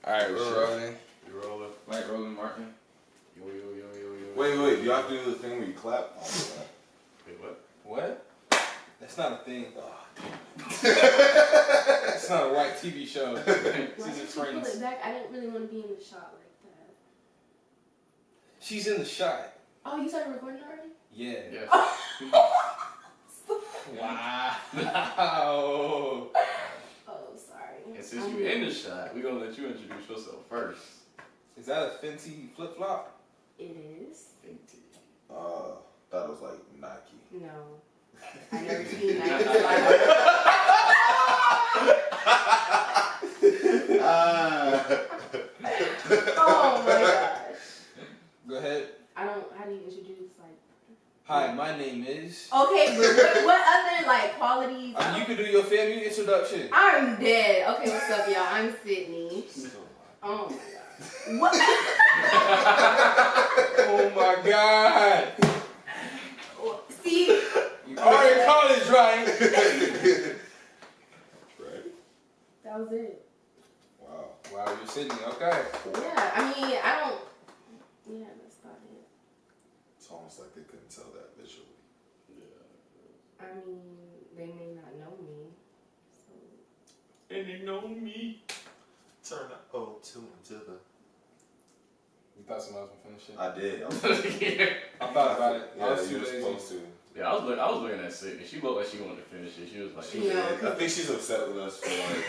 Alright, we're rolling. You rolling? Like rolling, Martin. Yo. Wait. Do you have to do the thing where you clap? Wait, what? What? That's not a thing. It's not a white TV show. Why She's did a you pull friend. it back? I didn't really want to be in the shot like that. She's in the shot. Oh, you started recording already? Yeah. Yes. Wow. Oh, sorry. And since you in the shot, we're gonna let you introduce yourself first. Is that a Fenty flip flop? It is. Fenty. That was like Nike. No. I never seen that. Oh my gosh. Go ahead. I don't. How do you introduce like? Hi, my name is. Okay, but what other like qualities? You can do your family introduction. I'm dead. Okay, what's up, y'all? I'm Sydney. Oh my god. What? Oh my God. See? You are in college, right? Right? That was it. Wow. Wow, you're Sydney. Okay. Yeah, I mean, I don't. Yeah, that's about it. It's almost like they couldn't tell that visually. I mean, they may not know me. So. And they know me. Turn the O2 into the. You thought somebody was gonna finish it? I did. I thought about it. Yeah, I was you too were lazy. supposed to. Yeah, I was looking at Sydney. She looked like she wanted to finish it. She was like, She did. I think she's upset with us for like.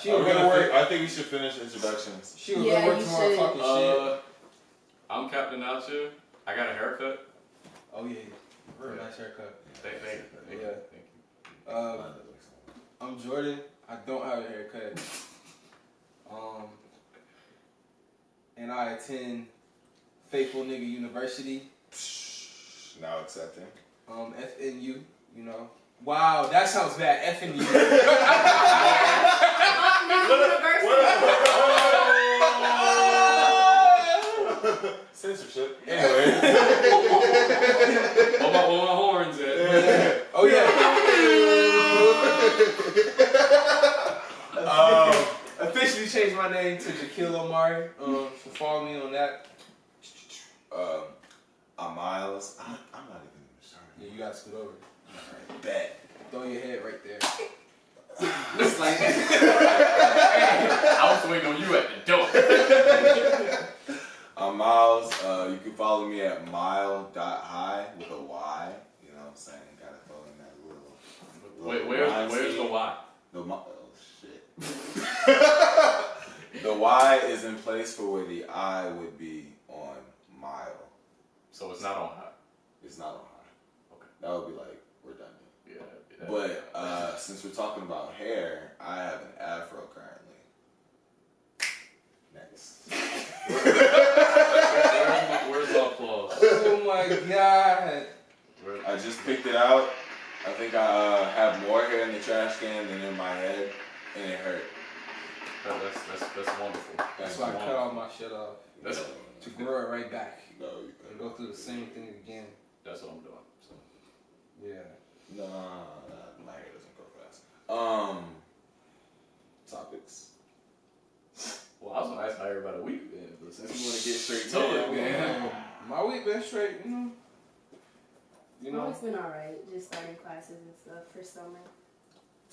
She was gonna work. I think we should finish introductions. She was Yeah, gonna work you tomorrow should. fucking shit. I'm Captain Outchea. I got a haircut. Oh yeah. Real nice haircut. Thank you. I'm Jordan. I don't have a haircut. And I attend Faithful Nigga University. Now accepting. FNU, you know. Wow, that sounds bad. FNU. Censorship. Anyway. Where my horns at? Oh yeah. Officially changed my name to Jaquil Omari. So follow me on that. I'm Miles. I'm not even starting. Yeah, you gotta scoot over. Alright, bet. Throw your head right there. It's like, I was waiting on you at the door. I'm Miles. You can follow me at mile.high with a Y. You know what I'm saying? Gotta throw in that little Where's the Y? Oh shit. The Y is in place for where the I would be on mile. So it's not on high. It's not on high. Okay. That would be like redundant. Yeah. But since we're talking about hair, I have an afro currently. Next. Where's the applause? Oh my God. I just picked it out. I think I have more hair in the trash can than in my head, and it hurt. That's wonderful. That's why I cut all my shit off. That's To grow it right back. No, And go through the same thing again. what I'm doing. So. Yeah. no, my hair doesn't grow fast. Topics. Well, I was gonna ask how everybody week been, but since you want to get straight to it, man. My week been straight, you know. It's been alright. Just starting classes and stuff for summer.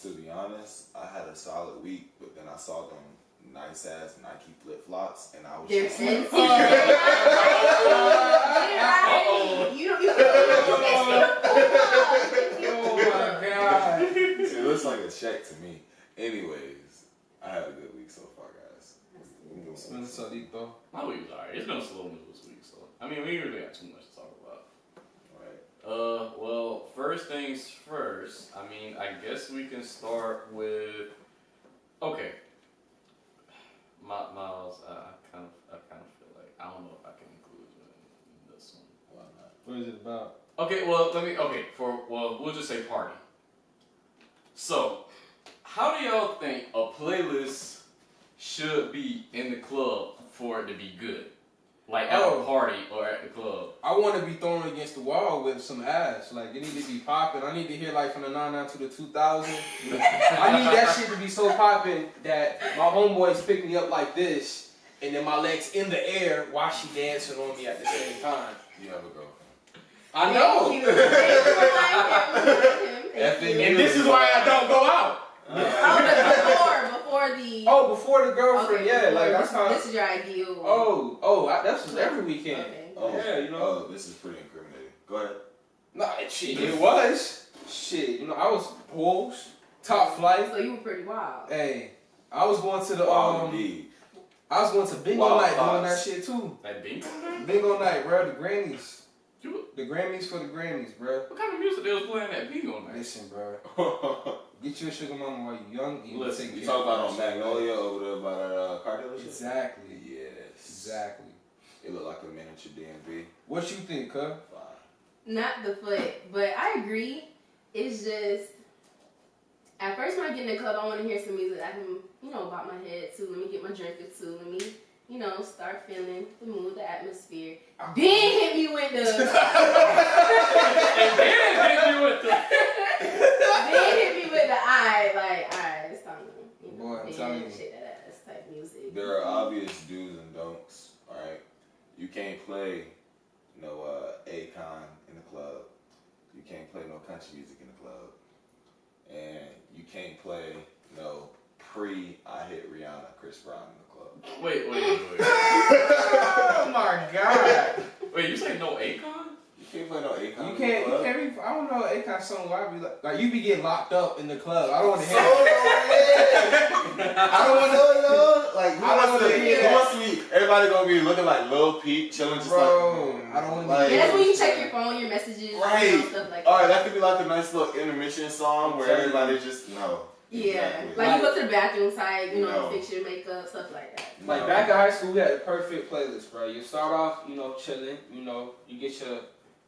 To be honest, I had a solid week, but then I saw them nice ass Nike flip flops, and I was They're just like, fancy. Oh my God. it looks like a check to me. Anyways, I had a good week so far, guys. It's been solito. My week was alright. It's been a slow news this week, so I mean, we didn't really got too much to talk about. Right. Well, first things first. I mean, I guess we can start with. Okay. Miles, I kind of feel like I don't know if I can include you in this one. Why not? What is it about? Okay, we'll just say party. So, how do y'all think a playlist should be in the club for it to be good? Like at a party or at the club. I want to be thrown against the wall with some ass. Like, it need to be popping. I need to hear, like, from the 99 to the 2000. I need that shit to be so popping that my homeboys pick me up like this, and then my legs in the air while she dancing on me at the same time. You have a girlfriend. I know. And this is why I don't go out. Before the girlfriend, okay, like that's how. This is your ideal. That's just every weekend. Okay. Yeah, you know. Oh, this is pretty incriminating. Go ahead. Nah, shit, it was. Shit, you know, I was bulls, top flight. So you were pretty wild. Hey, I was going to the Indeed. I was going to bingo Wild night doing thoughts. that shit too. Like bingo? Bingo night, bro. The Grammys. You- The Grammys for the Grammys, bro. What kind of music they was playing at bingo night? Listen, bro. Get your sugar mama while you young. And Listen, take You care talk of about on that shit, Magnolia over there by that car dealership? Exactly. Yes. Exactly. It looked like a miniature DMV. What you think, cuz? Fine. Not the foot, but I agree. It's just at first when I get in the club, I want to hear some music. I can, bob my head too. Let me get my drink or two. Let me, start feeling the mood, the atmosphere. Then hit me with the. Then hit me with the eye, like, alright, it's time to, Boy, I'm telling you. shit that ass type music. There are obvious do's and don'ts, alright? You can't play no Akon in the club. You can't play no country music in the club. And you can't play no I hit Rihanna, Chris Brown in the club. Wait. Oh my god. Wait, you say no Akon? You can't play no Akon You in can't the club. be, I don't know, Akon song why I be like you be getting locked up in the club. I don't want to hear that. I don't want to Like, I don't wanna hear who that. wants to be, everybody gonna be looking like Lil Peep, chilling just Bro, like, I don't want to like, hear Yeah, that's when you check your phone, your messages, Right. stuff like that. Alright, that could be like a nice little intermission song where Exactly. everybody just, no. Yeah, Exactly. like you go to the bathroom side, No. fix your makeup, stuff like that. Like back in high school, we had the perfect playlist, bro. You start off, chilling, you get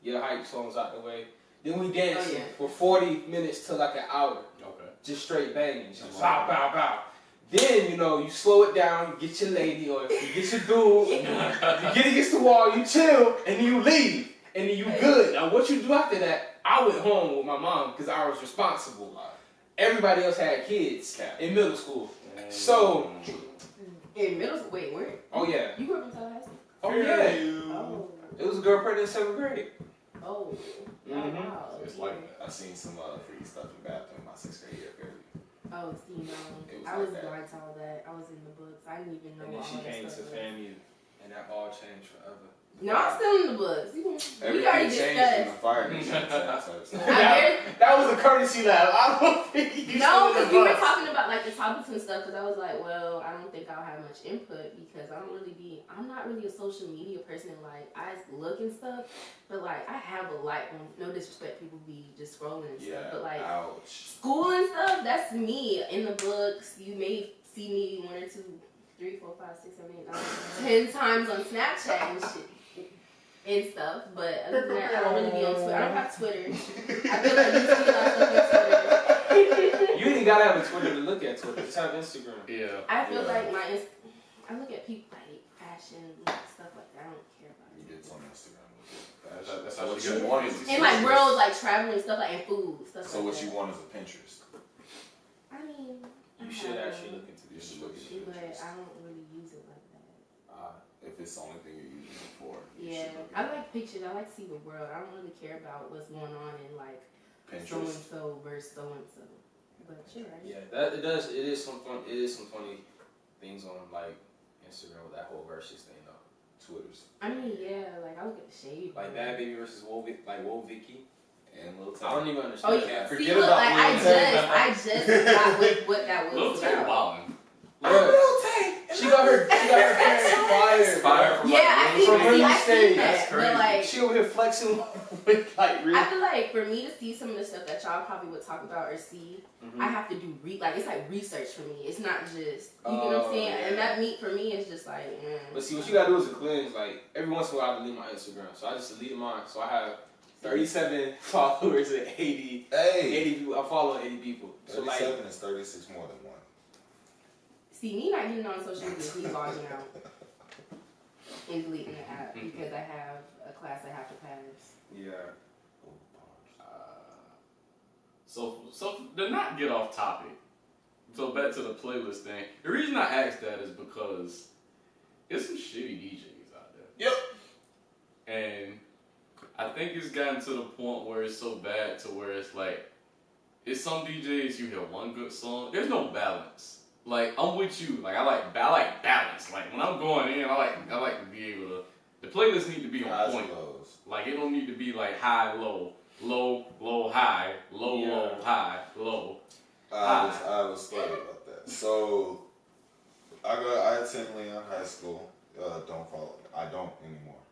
your hype songs out the way. Then we dancing for 40 minutes to like an hour. Okay. Just straight banging. Just bow, bow, bow. Then, you slow it down, you get your lady, or you get your dude, you get against the wall, you chill, and then you leave. And then you good. Now what you do after that, I went home with my mom because I was responsible. Everybody else had kids in middle school. So, In middle school, wait, where? oh yeah. You grew up in Tallahassee? Oh yeah. Oh. It was a girl pregnant in 7th grade. Oh. Mhm. Wow. It's like that. I seen some freaky stuff in bathroom in my 6th grade year period. Oh, It was I was like that. blind to all that. I was in the books. I didn't even know And then what she all that came to stuff was. FAMU, and that all changed forever. No, I'm still in the books. We Everything already changed in discussed. the fire district. That was a courtesy lab. I don't think you No, should because we were talking about like the topics and stuff. Because I was like, well, I don't think I'll have much input because I'm not really a social media person. Like I look and stuff, but like I have a light. No disrespect, people be just scrolling and stuff. But like school and stuff, that's me in the books. You may see me 1 or 2, 3, 4, 5, 6, 7, 8, 9, 10 times on Snapchat and shit. And stuff, but other than that, I don't really be on Twitter. I don't have Twitter. I feel like you see a lot of stuff on Twitter. You ain't gotta have a Twitter to look at Twitter. Just have Instagram. Yeah. I feel like I look at people like fashion, stuff like that. I don't care about You it. get on Instagram. That's So how what she you got want it. is And like world, like traveling stuff, like and food stuff. So like what that. you want is a Pinterest. I mean, You should actually look into You this. should look at but Pinterest. I don't really use it like that. If it's the only thing you're using it for. you Yeah, should look I at like pictures. I like to see the world. I don't really care about what's going on in like so and Pinterest. so versus so and so. But you're right. Yeah, it does. It is some fun. It is some funny things on like Instagram with that whole versus thing though. Twitters. I mean, yeah, like I look at the shade. Like Bad Baby versus Woe Vicky. And Lil I don't Tay. even Oh understand. yeah, Forget see, look, about like Lil Tay. I just got what that was Lil Tay about. wildin'. Look, she got her parents fired. Fire from Yeah, I like see, From I early see stage. that, That's but crazy. like, She over here flexing with like real. I feel like for me to see some of the stuff that y'all probably would talk about or see, I have to do like it's like research for me. It's not just you know what I'm saying, and that for me is just like. But see, what you gotta do is a cleanse. Like every once in a while, I delete my Instagram, so I just deleted mine. So I have 37 followers and 80 people. I follow 80 people. So like, 37 is 36 more than one. See, me not getting on social media is me logging out. and deleting the app because I have a class I have to pass. Yeah. So to not get off topic, so back to the playlist thing. The reason I asked that is because there's some shitty DJs out there. Yep. And I think it's gotten to the point where it's so bad to where it's like, it's some DJs you hear one good song, there's no balance. Like, I'm with you. Like, I like balance. Like, when I'm going in, I like to be able to. The playlist need to be on point. Like, it don't need to be like high, low, low, low, high, low, low, high, low. I was funny about that. So, I attend Leon High School. Don't follow me. I don't anymore.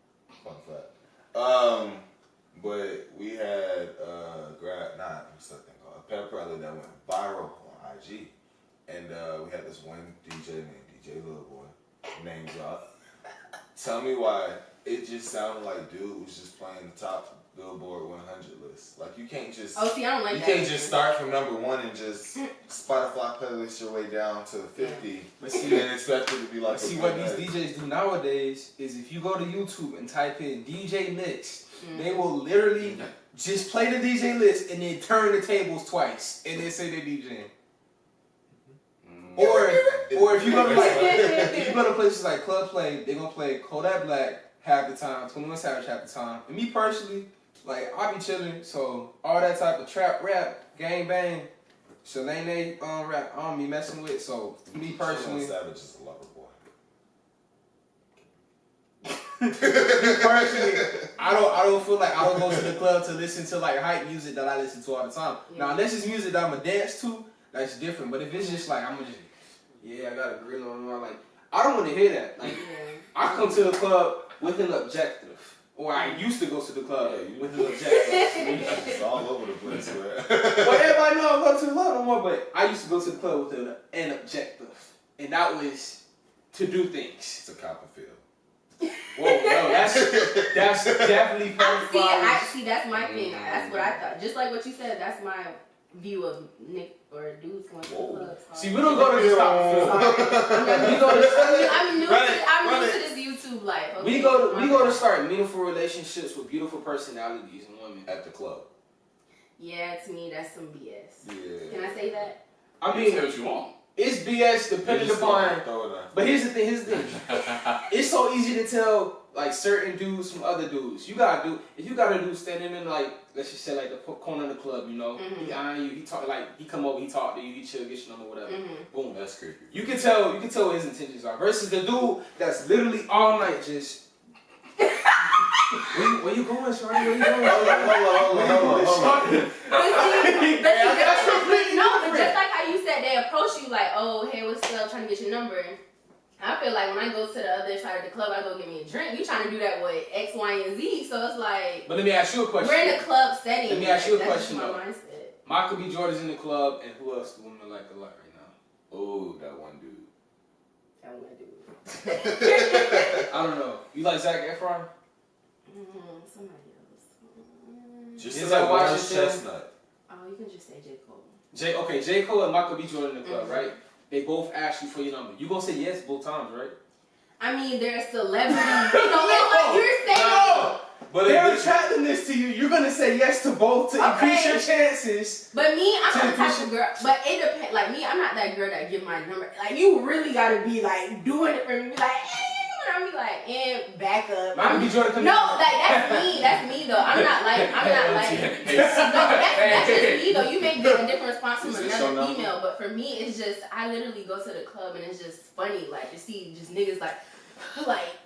Fun fact. But we had what's that thing called? A pep rally that went viral on IG. And we had this one DJ named DJ Little Boy, name drop. Tell me why it just sounded like dude was just playing the top Billboard 100 list. Like you can't just. Oh, see, I don't like that. You can't just start from number 1 and just Spotify playlist your way down to 50 and expect it to be like. See what these DJs do nowadays is if you go to YouTube and type in DJ mix, they will literally just play the DJ list and then turn the tables twice and then say they're DJing. Or if you go to places like Club Play, they're gonna play Kodak Black half the time, 21 Savage half the time. And me personally, like I be chilling, so all that type of trap rap, gang bang, Shalane rap, I don't be messing with. So me personally, Savage is a lover boy. personally, I don't feel like I don't go to the club to listen to like hype music that I listen to all the time. Yeah. Now unless it's music that I'ma dance to, that's different. But if it's just like I got a grill on, like I don't want to hear that. Like I come to the club with an objective, or I used to go to the club with an objective. It's all over the place, man. Well, everybody know I go to the club no more, but I used to go to the club with an objective, and that was to do things. It's a Copperfield. Whoa, no, that's definitely See, that's my thing. That's what I thought. Just like what you said, that's my view of Nick or dudes going to the club. See, we don't go to this Copperfield. I'm new to this YouTube life. Okay? We go to start meaningful relationships with beautiful personalities and women at the club. Yeah, to me that's some BS. Yeah. Can I say that? I mean, say what you want. It's BS depending upon. But here's the thing. It's so easy to tell like certain dudes from other dudes. If you got a dude standing in like, let's just say like the corner of the club, you know, he eyeing you, he talk like he come over, he talk to you, he chill, get your number, whatever. Boom, that's creepy. You can tell what his intentions are. Versus the dude that's literally all night just. Where you going, Shorty? Where you going? Hold on. But just like how you said, they approach you like, oh, hey, what's up? Trying to get your number. I feel like when I go to the other side of the club, I go get me a drink. You trying to do that with X, Y, and Z. So it's like. But let me ask you a question. We're in a club setting. Let me ask you a question though. Mindset. Michael B. Jordan's in the club, and who else do women like a lot right now? Oh, that one dude. I don't know. You like Zac Efron? Somebody else. Just like Watch Chestnut. Oh, you can just say J. Cole. J. Cole and Michael B. Jordan in the club, right? They both ask you for your number. You gonna say yes both times, right? I mean, they're celebrities. So it's like you're saying. No. But they're attracting this to you. You're gonna say yes to both to increase your chances. But me, I'm not the type of girl. But it depends. Like me, I'm not that girl that give my number. Like you really gotta be like doing it for me. Be like, hey. I'm be like, and back up. Michael B. Jordan. No, like that's me. That's me though. I'm not like. No, that's just me though. You may get a different response from another female, but for me, it's just I literally go to the club and it's just funny, like to see just niggas like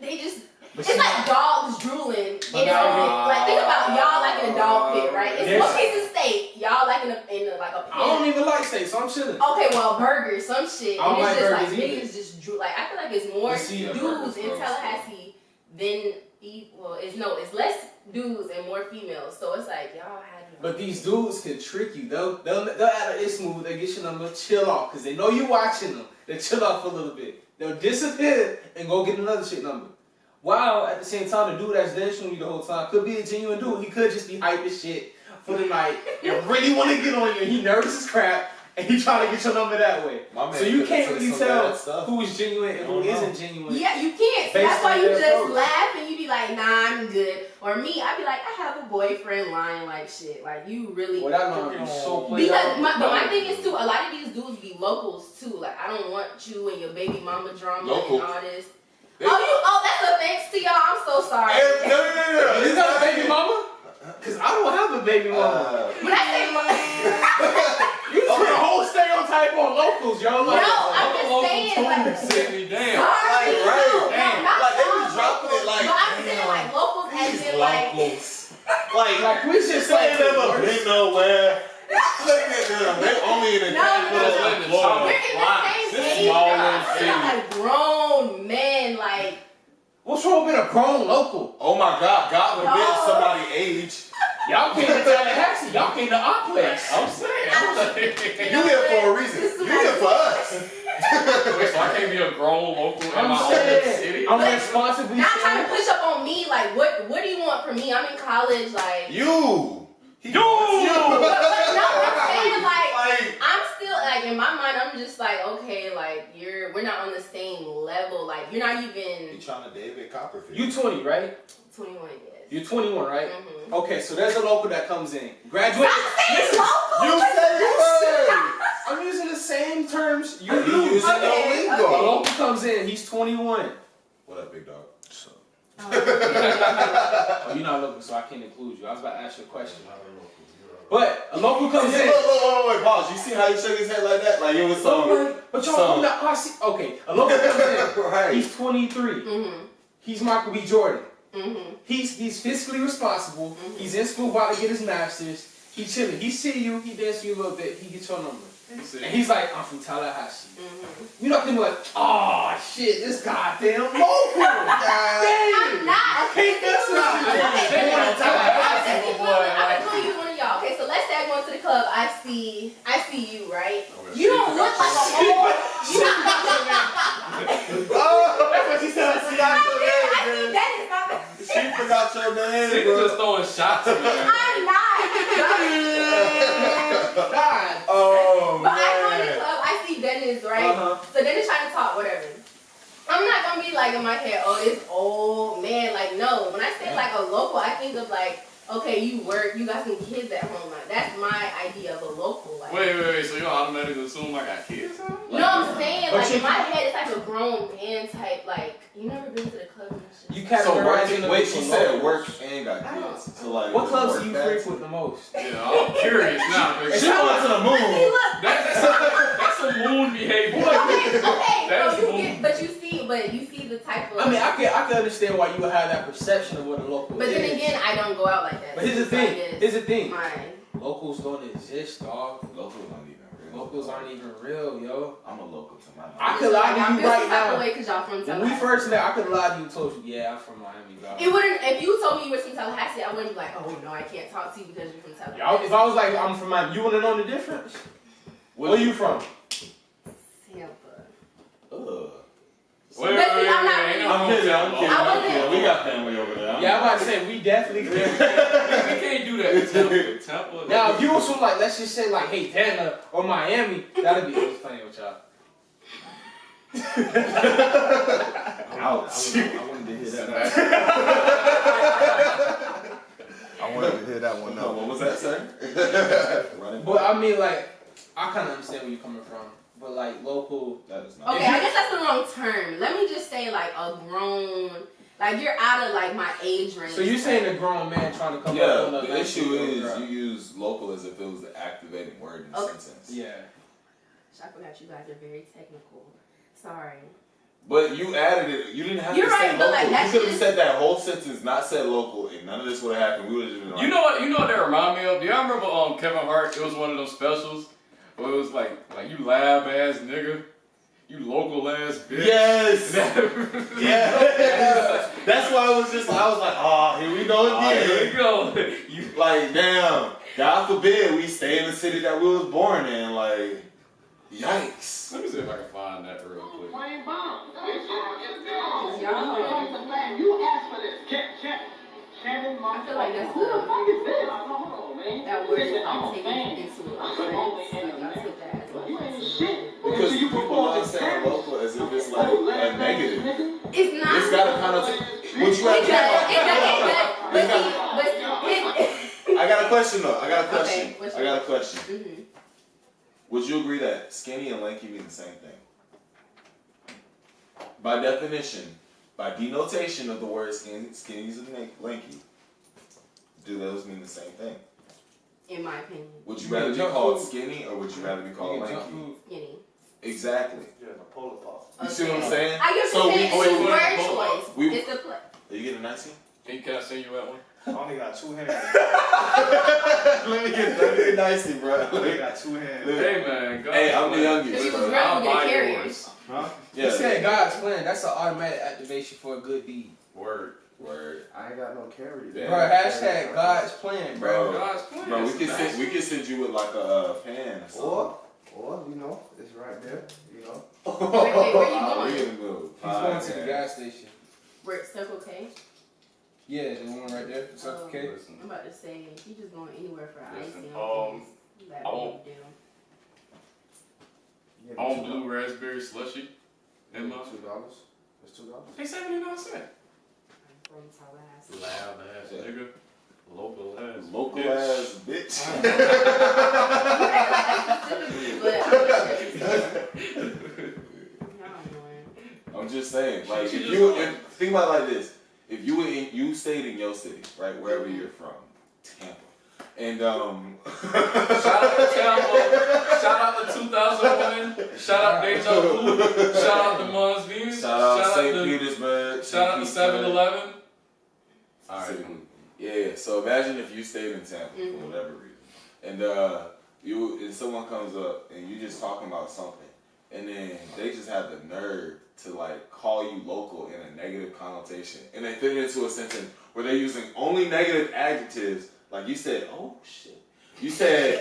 they just. It's like dogs drooling. Like think about y'all like in a dog pit, right? It's one piece of steak. Y'all like in like a pit. I don't even like steak, so I'm chilling. Okay, well burgers, some shit. I don't like just burgers like either. niggas just drool. Like I feel like it's more dudes in Tallahassee than it's less dudes and more females. So it's like y'all had. But these dudes can trick you. They'll act like it's smooth. They get your number, chill off, cause they know you watching them. They chill off for a little bit. They'll disappear and go get another shit number. While at the same time, the dude that's dancing with you the whole time could be a genuine dude. He could just be hype as shit for the night and really want to get on you. He nervous as crap. and he trying to get your number that way. My man So you could've can't took really some tell bad stuff. who is genuine and who isn't genuine. Yeah, you can't. So Based that's why on you their just approach. laugh and you be like, nah, I'm good. Or me, I be like, I have a boyfriend lying like shit. Like, you really. Well, that line be so played Because out. my thing is too, a lot of these dudes be locals too. Like, I don't want you and your baby mama drama Local. and all this. That's offense to y'all. I'm so sorry. No. You got a baby mama? Cause I don't have a baby mama. When I say You put a whole stereotype on locals, yo. Like, no, I'm just saying, like, Sydney, damn. sorry, Like, right. no, Damn. not Like, they be all dropping it like, but I'm saying like locals as in like. Like we just they like never been nowhere. Look at them. They only in the capital of Florida. We're in the This same age. small We're city. like grown men, like. What's wrong with a grown local? Oh my God, God forbid No. somebody age. Y'all came to Tallahassee. Y'all came to our place. I'm saying. You here for a reason. You here for us. Wait, so I can't be a grown local in I'm my own saying, city? I'm But responsibly Not trying to saying. push up on me, like what do you want from me? I'm in college, like. You. You! But no, I'm saying like. Like, I'm still like in my mind. I'm just like, okay, like we're not on the same level. Like you're not you even trying to David Copperfield. You 20, right? 21 years. You're 21, right? Mm-hmm. Okay, so there's a local that comes in. Graduate. Listen, You said it was. I'm using the same terms you You use. using Okay, no A lingo. local comes in. He's 21. What up, big dog? Oh, you're not local, so I can't include you. I was about to ask you a question. But a local comes in. Wait, pause. You see how he shook his head like that? Like it was some. But y'all from the RC. Okay, a local comes in. Right. He's 23. Mm-hmm. He's Michael B. Jordan. Mm-hmm. He's fiscally responsible. He's in school about to get his master's. He chilling. He see you. He dance you a little bit. He gets your number. And he's like, I'm from Tallahassee. Mm-hmm. You not gonna be like, oh shit, this goddamn local. I'm Dang. not. I can't mess with you. Okay, Born in Tallahassee. I'm gonna use one of y'all. Okay, so let's say I go into the club. I see you, right? You don't look like a whole. Oh, that's what she said. I see that is not. She forgot your name, Niggas bro. just throwing shots at me. I'm not. God. Oh, But I go in the man. club. I see Dennis, right? Uh-huh. So Dennis trying to talk, whatever. I'm not gonna be like in my head, oh, this old man. Like, no. When I say like a local, I think of like, okay, you work, you got some kids at home. Like, that's my idea of a local. Like, Wait, so you automatically assume I got kids now? you know what I'm saying? But Like you- in my head, it's like a grown man type. Like, you never been to the club and shit. You So categorizing them wait, as she locals. said work and got kids. So like, What clubs work do you back? frequent the most? Yeah, I'm curious now. She went to the See, moon. look. That's some moon behavior. Okay, That's so moon. but you see the type of. I mean, I can understand why you would have that perception of what a local But is. then again, I don't go out like that. But here's the So thing. I guess Here's the thing. Mine. Locals don't exist, dog. Locals aren't even real. Locals aren't even real, yo. I'm a local to my I could lie to you right now. Because y'all from When Tallahassee. we first met, I could lie to you and told you, yeah, I'm from Miami, dog. It wouldn't. If you told me you were from Tallahassee, I wouldn't be like, oh no, I can't talk to you because you're from Tallahassee. Y'all, if I was like, I'm from Miami, you wouldn't know the difference? Where are you from? Tampa. Ugh. Wait, But see, I'm not ain't really- no I'm kidding. hotel. I wasn't- We got family over there. Yeah, I'm about to say, we definitely could. We can't do that. Tampa. Now, if you was from, like, let's just say, like, hey, Dana or Miami, that'd be funny with y'all. Ouch. I wanted to hear that. I wanted to hear that one. No, No. what was that, sir? Running. But, I mean, like, I kind of understand where you're coming from. But, like, local... That is not. Okay, I guess that's the wrong term. Let me just say like a grown, like you're out of like my age range. So you're saying a grown man trying to come up Yeah, with a the issue is girl. you use local as if it was the activating word in a Okay. sentence. Yeah. I forgot you guys are very technical. Sorry. But you added it. You didn't have You're to say right, but, local. like, You that's could have just- said that whole sentence, not said local, and none of this would have happened. We would have just been like, You know what that remind me of? Do y'all remember Kevin Hart? It was one of those specials where it was like you lab ass nigga, you local ass bitch. Yes. Yeah. That's why I was like, oh, here we go again. Here we go. You Like, damn. God forbid we stay in the city that we was born in. Like, yikes. Let me see if I can find that real quick. You asked for this. Check. Shannon, I feel like that's who the fuck is this? that word is like taken into offense. Like I took that as shit Because until you people perform love in saying Paris. local as if it's like a negative. It's not. It's got a connotation. Would you It rather does. be It called? does. But see, I got a question though. I got a question. Okay, what's I got a question. Mm-hmm. Would you agree that skinny and lanky mean the same thing? By definition, by denotation of the word skinnies and lanky, do those mean the same thing? In my opinion. Would you rather be called skinny or would you rather be called lanky? Skinny. Exactly. Yeah, the polar pop. You see what I'm saying? I guess So it's we- a we- word we- choice. we- It's a play. Are you getting a nice one? Hey, can I send you that one? I only got 2 hands. let me get nicely, bro. I only got 2 hands. Hey man, God, Hey, I'm the man. youngest. He was bro. ready I'll to get buy carriers. yours. Huh? You Yeah. said God's plan. That's an automatic activation for a good deed. Word. Word. I ain't got no carry. Yeah. Bro, hashtag God's plan, bro. Bro. God's plan. Bro, It's we can send you with like a pan or something. Or, you know, it's right there, you know. Where you going? We in the mood. He's going to the gas station. Where it's Circle K. Yeah, the one right there. It's okay. Listen, I'm about to say, you just going anywhere for Listen, icing. That I won't- big deal. Yeah, on blue raspberry slushy. In my, $2. It's $2. they 79 cents. From Tallahassee. Loud ass Yeah. nigga. Local ass. Local bitch. ass bitch. I'm just saying, like, think about it like this: if you stayed in your city, right, wherever you're from, Tampa, and Shout out to Tampa. Shout out to 2001. Shout out Deja Vu. Shout out to Mons Venus. shout out St. to Petersburg, Shout out to 7-Eleven. All right. Yeah, so imagine if you stayed in Tampa for whatever reason, and someone comes up and you just talking about something, and then they just have the nerve to like call you local in a negative connotation, and they fit it into a sentence where they're using only negative adjectives, like you said, oh shit, you said,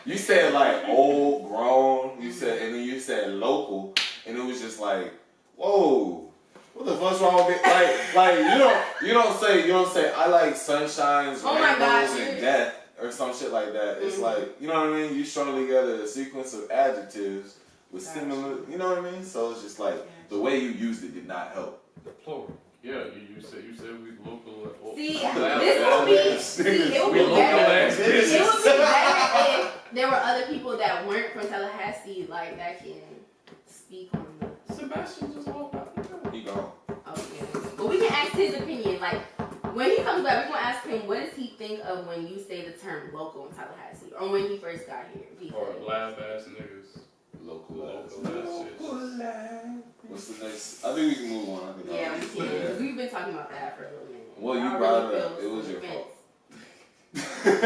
you said like old, grown, you said, and then you said local, and it was just like, whoa. What the fuck's wrong with it? Like you don't say I like sunshines, Oh my rainbows, gosh, and death or some shit like that. It's like, you know what I mean? You strung together a sequence of adjectives with similar, you know what I mean? So it's just like the way you used it did not help. The plural. Yeah, you said we local. See, it would be local better. ass It would be bitches. better if there were other people that weren't from Tallahassee, like that can speak on the. Sebastian just walked out. He gone. Oh yeah, but we can ask his opinion. Like when he comes back, we're gonna ask him what does he think of when you say the term local in Tallahassee, or when he first got here. Or loud ass niggas. Local ass. Local ass What's the next? I think we can move on. I think Yeah, we can. Yeah. We've been talking about that for a little minute. Well, you I brought really it up. feel It was your offense. fault.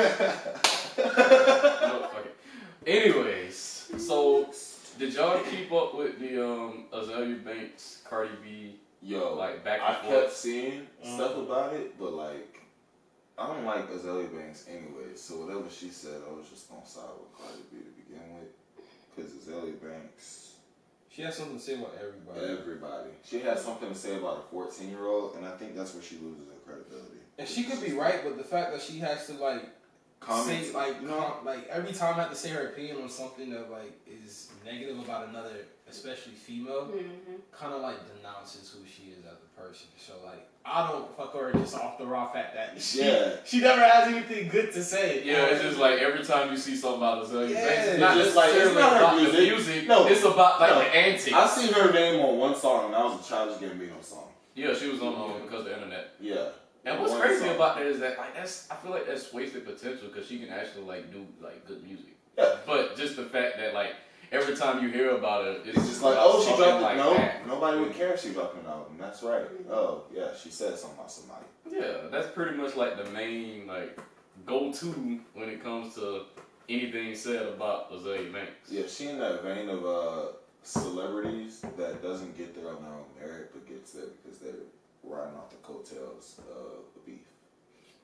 No, fuck it. Anyways, so did y'all keep up with the Azealia Banks, Cardi B, Yo, like back I and kept forth? seeing stuff about it, but like, I don't like Azealia Banks anyway. So whatever she said, I was just gonna side with Cardi B to begin with, because Azealia Banks, She has something to say about everybody. everybody, she has something to say about a 14-year-old, and I think that's where she loses her credibility. And she could be right, but the fact that she has to like Comments, say like like every time I have to say her opinion on something that like is negative about another, especially female, kind of like denounces who she is as a person. So like I don't fuck her just off the raw fact that she never has anything good to say. Yeah, it's just like every time you see something about Azealia Banks, it's Yeah. not It's just like, necessarily it's not her about the music. music. No. It's about like No. the antics. I seen her name on one song, and that was a Childish Gambino song. Yeah, she was on because of the internet. Yeah. And what's One crazy song. about that is that like I feel like that's wasted potential because she can actually like do like good music. Yeah. But just the fact that like every time you hear about it, It's just like, about oh, she something dropped it. like No, that. nobody would care if she dropped an album. That's right. Oh, yeah, she said something about somebody. Yeah, that's pretty much like the main like go-to when it comes to anything said about Azealia Banks. Yeah, she in that vein of celebrities that doesn't get there on their own merit, but gets there because they're riding off the coattails of the beef.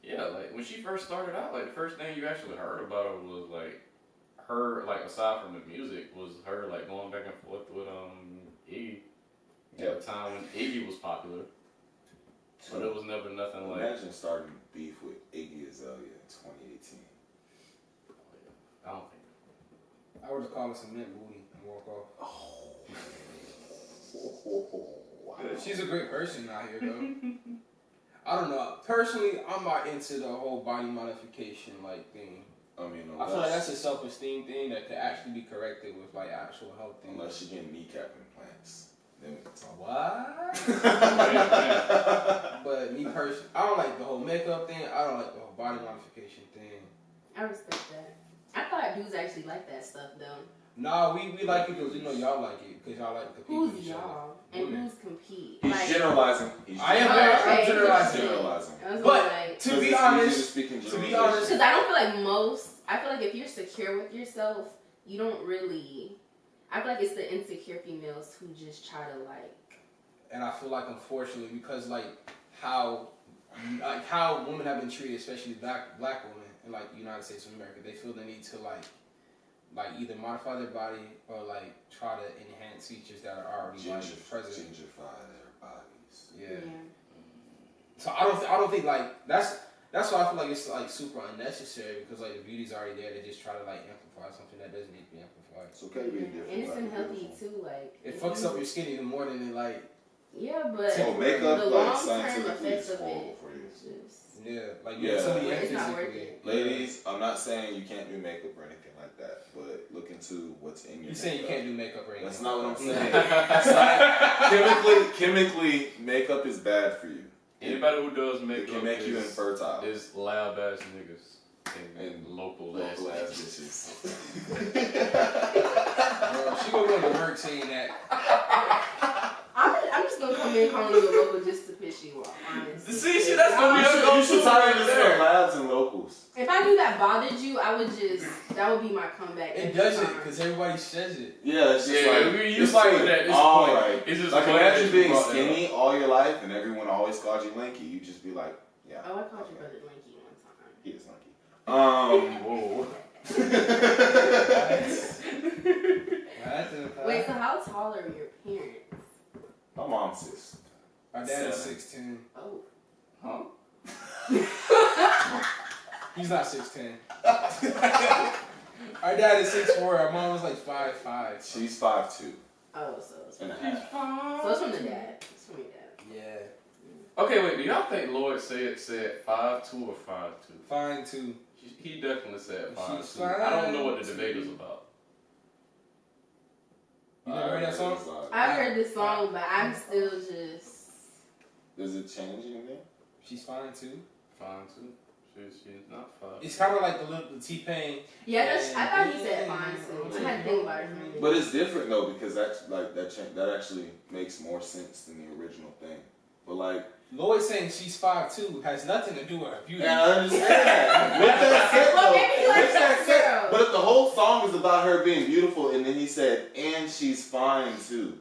Yeah, like when she first started out, like the first thing you actually heard about her was like her, like aside from the music, was her like going back and forth with Iggy at the time when Iggy was popular. But it was never nothing like. Imagine starting beef with Iggy Azalea in 2018. I don't think. I would just call it some mint booty and walk off. Wow. She's a great person out here, though. I don't know. Personally, I'm not into the whole body modification like thing. I mean, I feel like that's a self-esteem thing that could actually be corrected with like actual health things. unless you get kneecap implants. Then we can talk. What? But me personally, I don't like the whole makeup thing. I don't like the whole body modification thing. I respect that. I thought dudes actually like that stuff though. Nah, we like it because we know y'all like it because y'all like the people. Who's y'all? And Women. who's compete? He's Like, generalizing. I am okay, generalizing. Generalizing. I was But like, to be honest, because to be honest, because I don't feel like I feel like if you're secure with yourself, you don't really. I feel like it's the insecure females who just try to like. and I feel like unfortunately because like how women have been treated, especially black women in like the United States of America, they feel the need to like either modify their body or like try to enhance features that are already like present. Gentrify their bodies. Yeah. So I don't think like that's why I feel like it's like super unnecessary because like the beauty's already there. They just try to like amplify something that doesn't need to be amplified. It's okay to be different. And it's unhealthy too. Like It fucks up your skin even more than it like. Yeah, but So makeup, the like long-term scientifically, effects is of horrible it. for you. It's just. Yeah, like Yeah. mentally and It's not worth physically. it. Ladies, I'm not saying you can't do makeup or anything like that, but look into what's in your You saying you makeup. can't do makeup or anything? That's not what I'm saying. saying. Chemically, makeup is bad for you. Anybody who does It makeup can make you is infertile. L.A.B ass niggas and local ass Local bitches. bitches. Bro, she gonna go to work saying that. I'm just gonna come in calling you a local just to piss you off, honestly. See, that's gonna be You should tie this for labs and locals. If I knew that bothered you, that would be my comeback. It every doesn't time. because everybody says it. Yeah, it's just like we're used it's like to it at this all point. right. It's just Like funny imagine that you being brought that skinny all your life and everyone always called you lanky. You just be like, yeah. Oh, I called your brother Lanky one time. He is lanky. Whoa. Wait, so how tall are your parents? My mom's 6. My dad is 7. 6'10". Oh. Huh? He's not 6'10". Our dad is 6'4". Our mom was like 5'5". She's 5'2". Oh, so it's and a from, half. so it's from the dad. It's from your dad. Yeah. Okay, wait. Do y'all think Lloyd said 5'2" or 5'2"? Fine too. He definitely said She's 5'2". I don't know what the debate is about. You never heard that song? I heard this song, but I'm still just. Does it change anything? She's fine too. 5'2". She's not 5'2". It's kind of like the T-Pain. Yeah, I thought he said fine too. I had to think about it. But it's different though because that actually makes more sense than the original thing. But like. Lloyd saying she's 5'2" has nothing to do with her beauty. Yeah, I understand that. With that said, Well, though, maybe he likes with that that said, girl. but if the whole song is about her being beautiful, and then he said, "And she's fine too."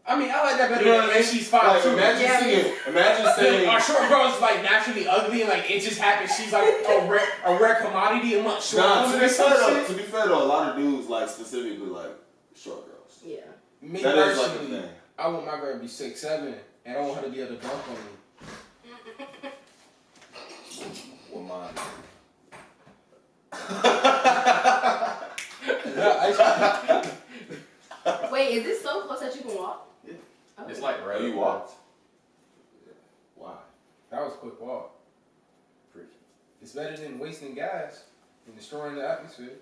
I mean, I like that better You know than what I mean? she's Like, 5'2". imagine Yeah. singing. Imagine saying. Our short girl's like naturally ugly and like it just happens. She's like a rare commodity among short Nah, women to or be some fair though, shit. a lot of dudes like specifically like short girls. Yeah. Me That is like a personally, thing. I want my girl to be 6'7", and I want her to be able to dunk on me. Well, mine. Wait, is this so close that you can walk? Yeah. Oh. It's like right. Oh, you walked? Why? That was a quick walk. Freaky. It's better than wasting gas and destroying the atmosphere.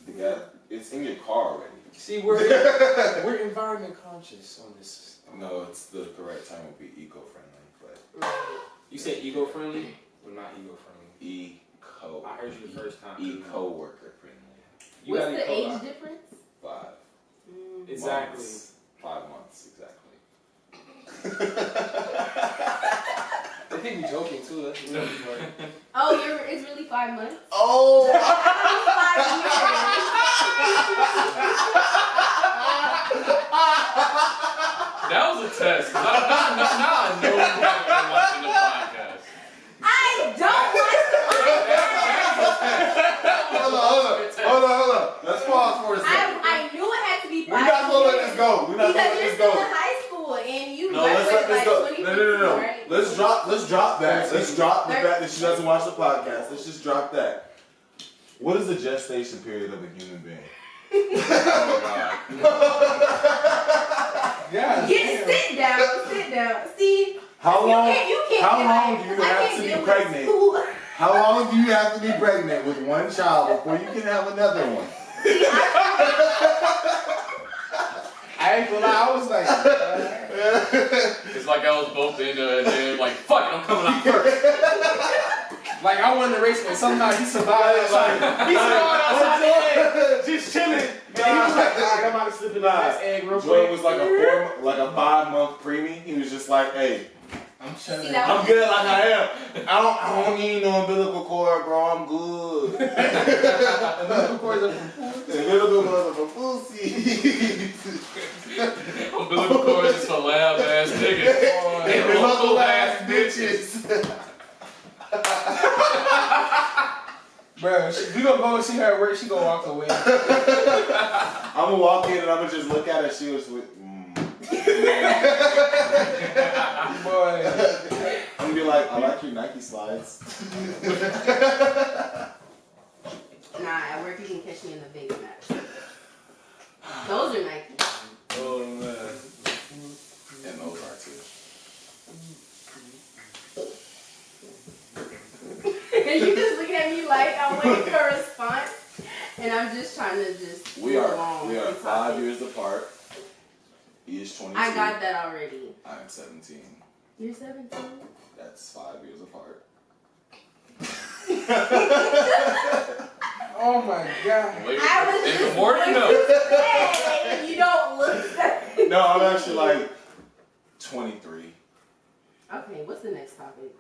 The guy, it's in your car already. See, we're environment conscious on this. No, it's the correct time would be eco-friendly, but You said eco-friendly? Well, not eco-friendly. eco. I heard you the first time. Eco-worker friendly. You What's gotta the eco- age difference? 5 Exactly. months. 5 months exactly. They think we joking too. That's really funny. Oh, it's really 5 months? Oh! 5 That was a test. Now I know you haven't been watching the podcast. I don't watch Hold on. Let's pause for a second. I knew it had to be 5 We're not gonna let years. this go. We're not gonna Because let you're this still go. in high school and you No, let's let graduated this like go. 2015, No. right? Let's drop that. Let's drop the fact that she doesn't watch the podcast. Let's just drop that. What is the gestation period of a human being? Oh god. Yeah. Sit down. See, How long? you can't How be long like, do you I have can't to deal be with pregnant? school. How long do you have to be pregnant with one child before you can have another one? I ain't gonna lie, I was like, It's like I was both in there and then like, fuck it, I'm coming out first. like I won the race, but somehow he survived outside. He survived outside the egg, just chilling. And he was like, alright, I'm about to slip in this egg real Jordan quick. was like a 5-month preemie. He was just like, hey, I'm chilling. See, that I'm good like I am. I don't need no umbilical cord, bro. I'm good. Umbilical cords are from Umbilical cords are for pussy. Umbilical cords is for loud ass niggas. And local ass bitches. Bro, we gonna go and see her at work. She gonna walk away. I'm gonna walk in and I'm gonna just look at her. She was with. Boy. I'm gonna be like, I like your Nike slides. Nah, at work you can catch me in the big match. Those are Nike. Oh man. And those are too. And you just looking at me like I'm waiting for a response, and I'm just trying to just We move are along 5 and talk. years apart. He is 22. I got that already. I'm 17. You're 17? That's 5 years apart. Oh my god. Wait, I was and just the more you know. going to say, you don't look that. No, I'm actually like 23. Okay, what's the next topic?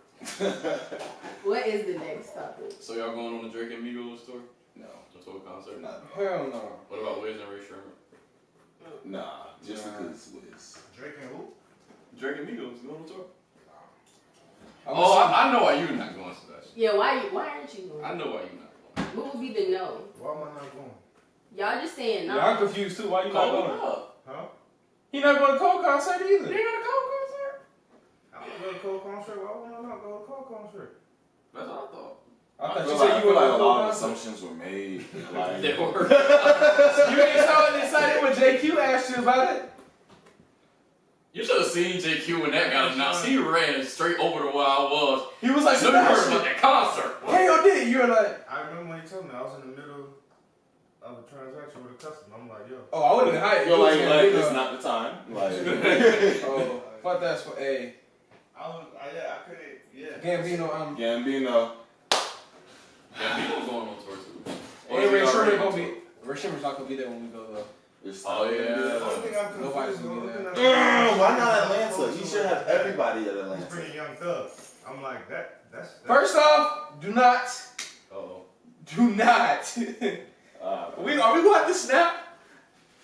What is the next topic? So y'all going on the Drake and Migos tour? No, The tour concert? not Hell no. What about Wiz and Ray Sherman? nah. Just Nah. because Wiz. Drake and who? Drake and Migos going on tour? I'm Oh, gonna I know why you're not going, Sebastian. Yeah, why aren't you going? I know why you're not going. What would be the no? Why am I not going? Y'all just saying no. Yeah, I'm confused too. Why you not Call him going? up. Huh? He not going to Cole concert You either. ain't got a Cole concert? I want to go to Cole concert. Why would I not go to Cole concert? That's what I thought. I I thought feel you like, said you were a going to Cole lot of concert. assumptions were made. Like, They were. You ain't so excited when JQ asked you about it. You should have seen JQ when that got announced. He ran straight over to where I was. He was like, I never heard Sebastian. about that concert. Hell did. You were like, I remember when he told me I was in the middle of a transaction with a customer. I'm like, yo. oh, I would have been hyped. you're like, You was it's gonna not the time. Like, be oh, fuck that's for A. I couldn't, yeah. Gambino, Gambino. Yeah, people going on tour too. and Ray Sherman gonna be. Ray Sherman's not gonna be there when we go though. It's Oh, not yeah. gonna be The that only long. thing I'm Nobody's confused gonna be with, there. Why not Atlanta? He should have everybody at He's Atlanta. bringing Young Thug. I'm like, that's First off, do not, Uh-oh. do not. Are we going to snap?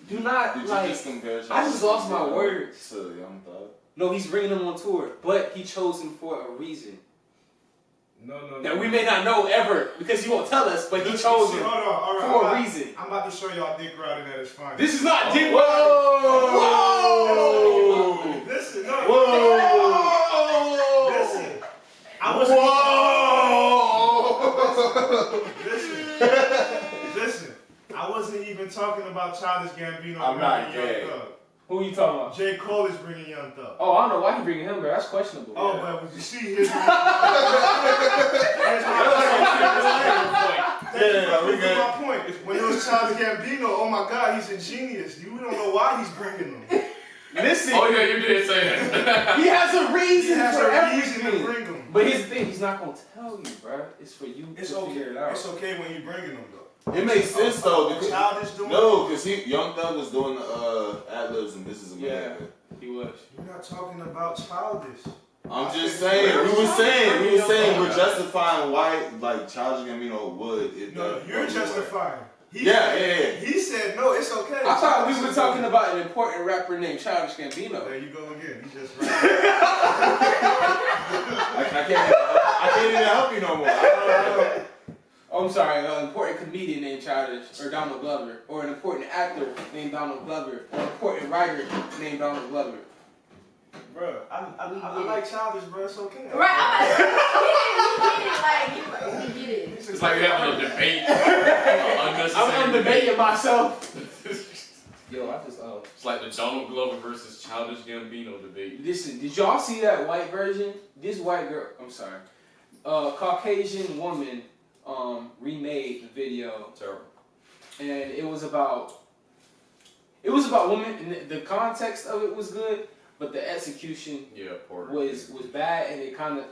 Do not Did you like. just compare? I just lost my words. To Young Thug. No, he's bringing him on tour, but he chose him for a reason no. that we may not know ever because he won't tell us. But he chose See, him hold on, all right, for I'm a about- reason. I'm about to show y'all dick riding at its finest. This is not Dick. Whoa! Listen, no. Whoa! Listen. I wasn't. Listen. I wasn't even talking about Childish Gambino I'm not bringing gay. Young Thug. Who you talking about? J. Cole is bringing Young Thug. Oh, I don't know why he bringing him, bro. That's questionable. Oh, Yeah. but you see, here's my point. When it was Childish Gambino, oh my God, he's a genius. You don't know why he's bringing them. Listen, Oh, yeah, you did say that. he has a He reason has for a reason to everything. bring them. But here's the thing, he's not gonna tell you, bro. It's for you It's to figure okay. it out. It's okay when you bringing them though. It makes sense though because Childish doing. because Young Thug was doing the ad-libs and This Is America. He was. You're not talking about Childish. I'm just saying. We were saying we're justifying why like Childish Gambino would. If No, that you're wasn't right. justifying. He Yeah. He said no, it's okay. I thought we were talking about an important rapper named Childish Gambino. There you go again. You just right. I can't even help you no more. I don't. Oh, I'm sorry, an important comedian named Childish, or Donald Glover, or an important actor named Donald Glover, or an important writer named Donald Glover. Bro, I like Childish, bro. It's okay. Right, we get it. It's like you're having a debate. I'm debating myself. Yo, I just It's like the Donald Glover versus Childish Gambino debate. Listen, did y'all see that white version? This white girl, I'm sorry, Caucasian woman, remade the video. Terrible. And it was about women, and the context of it was good, but the execution was bad, and it kind of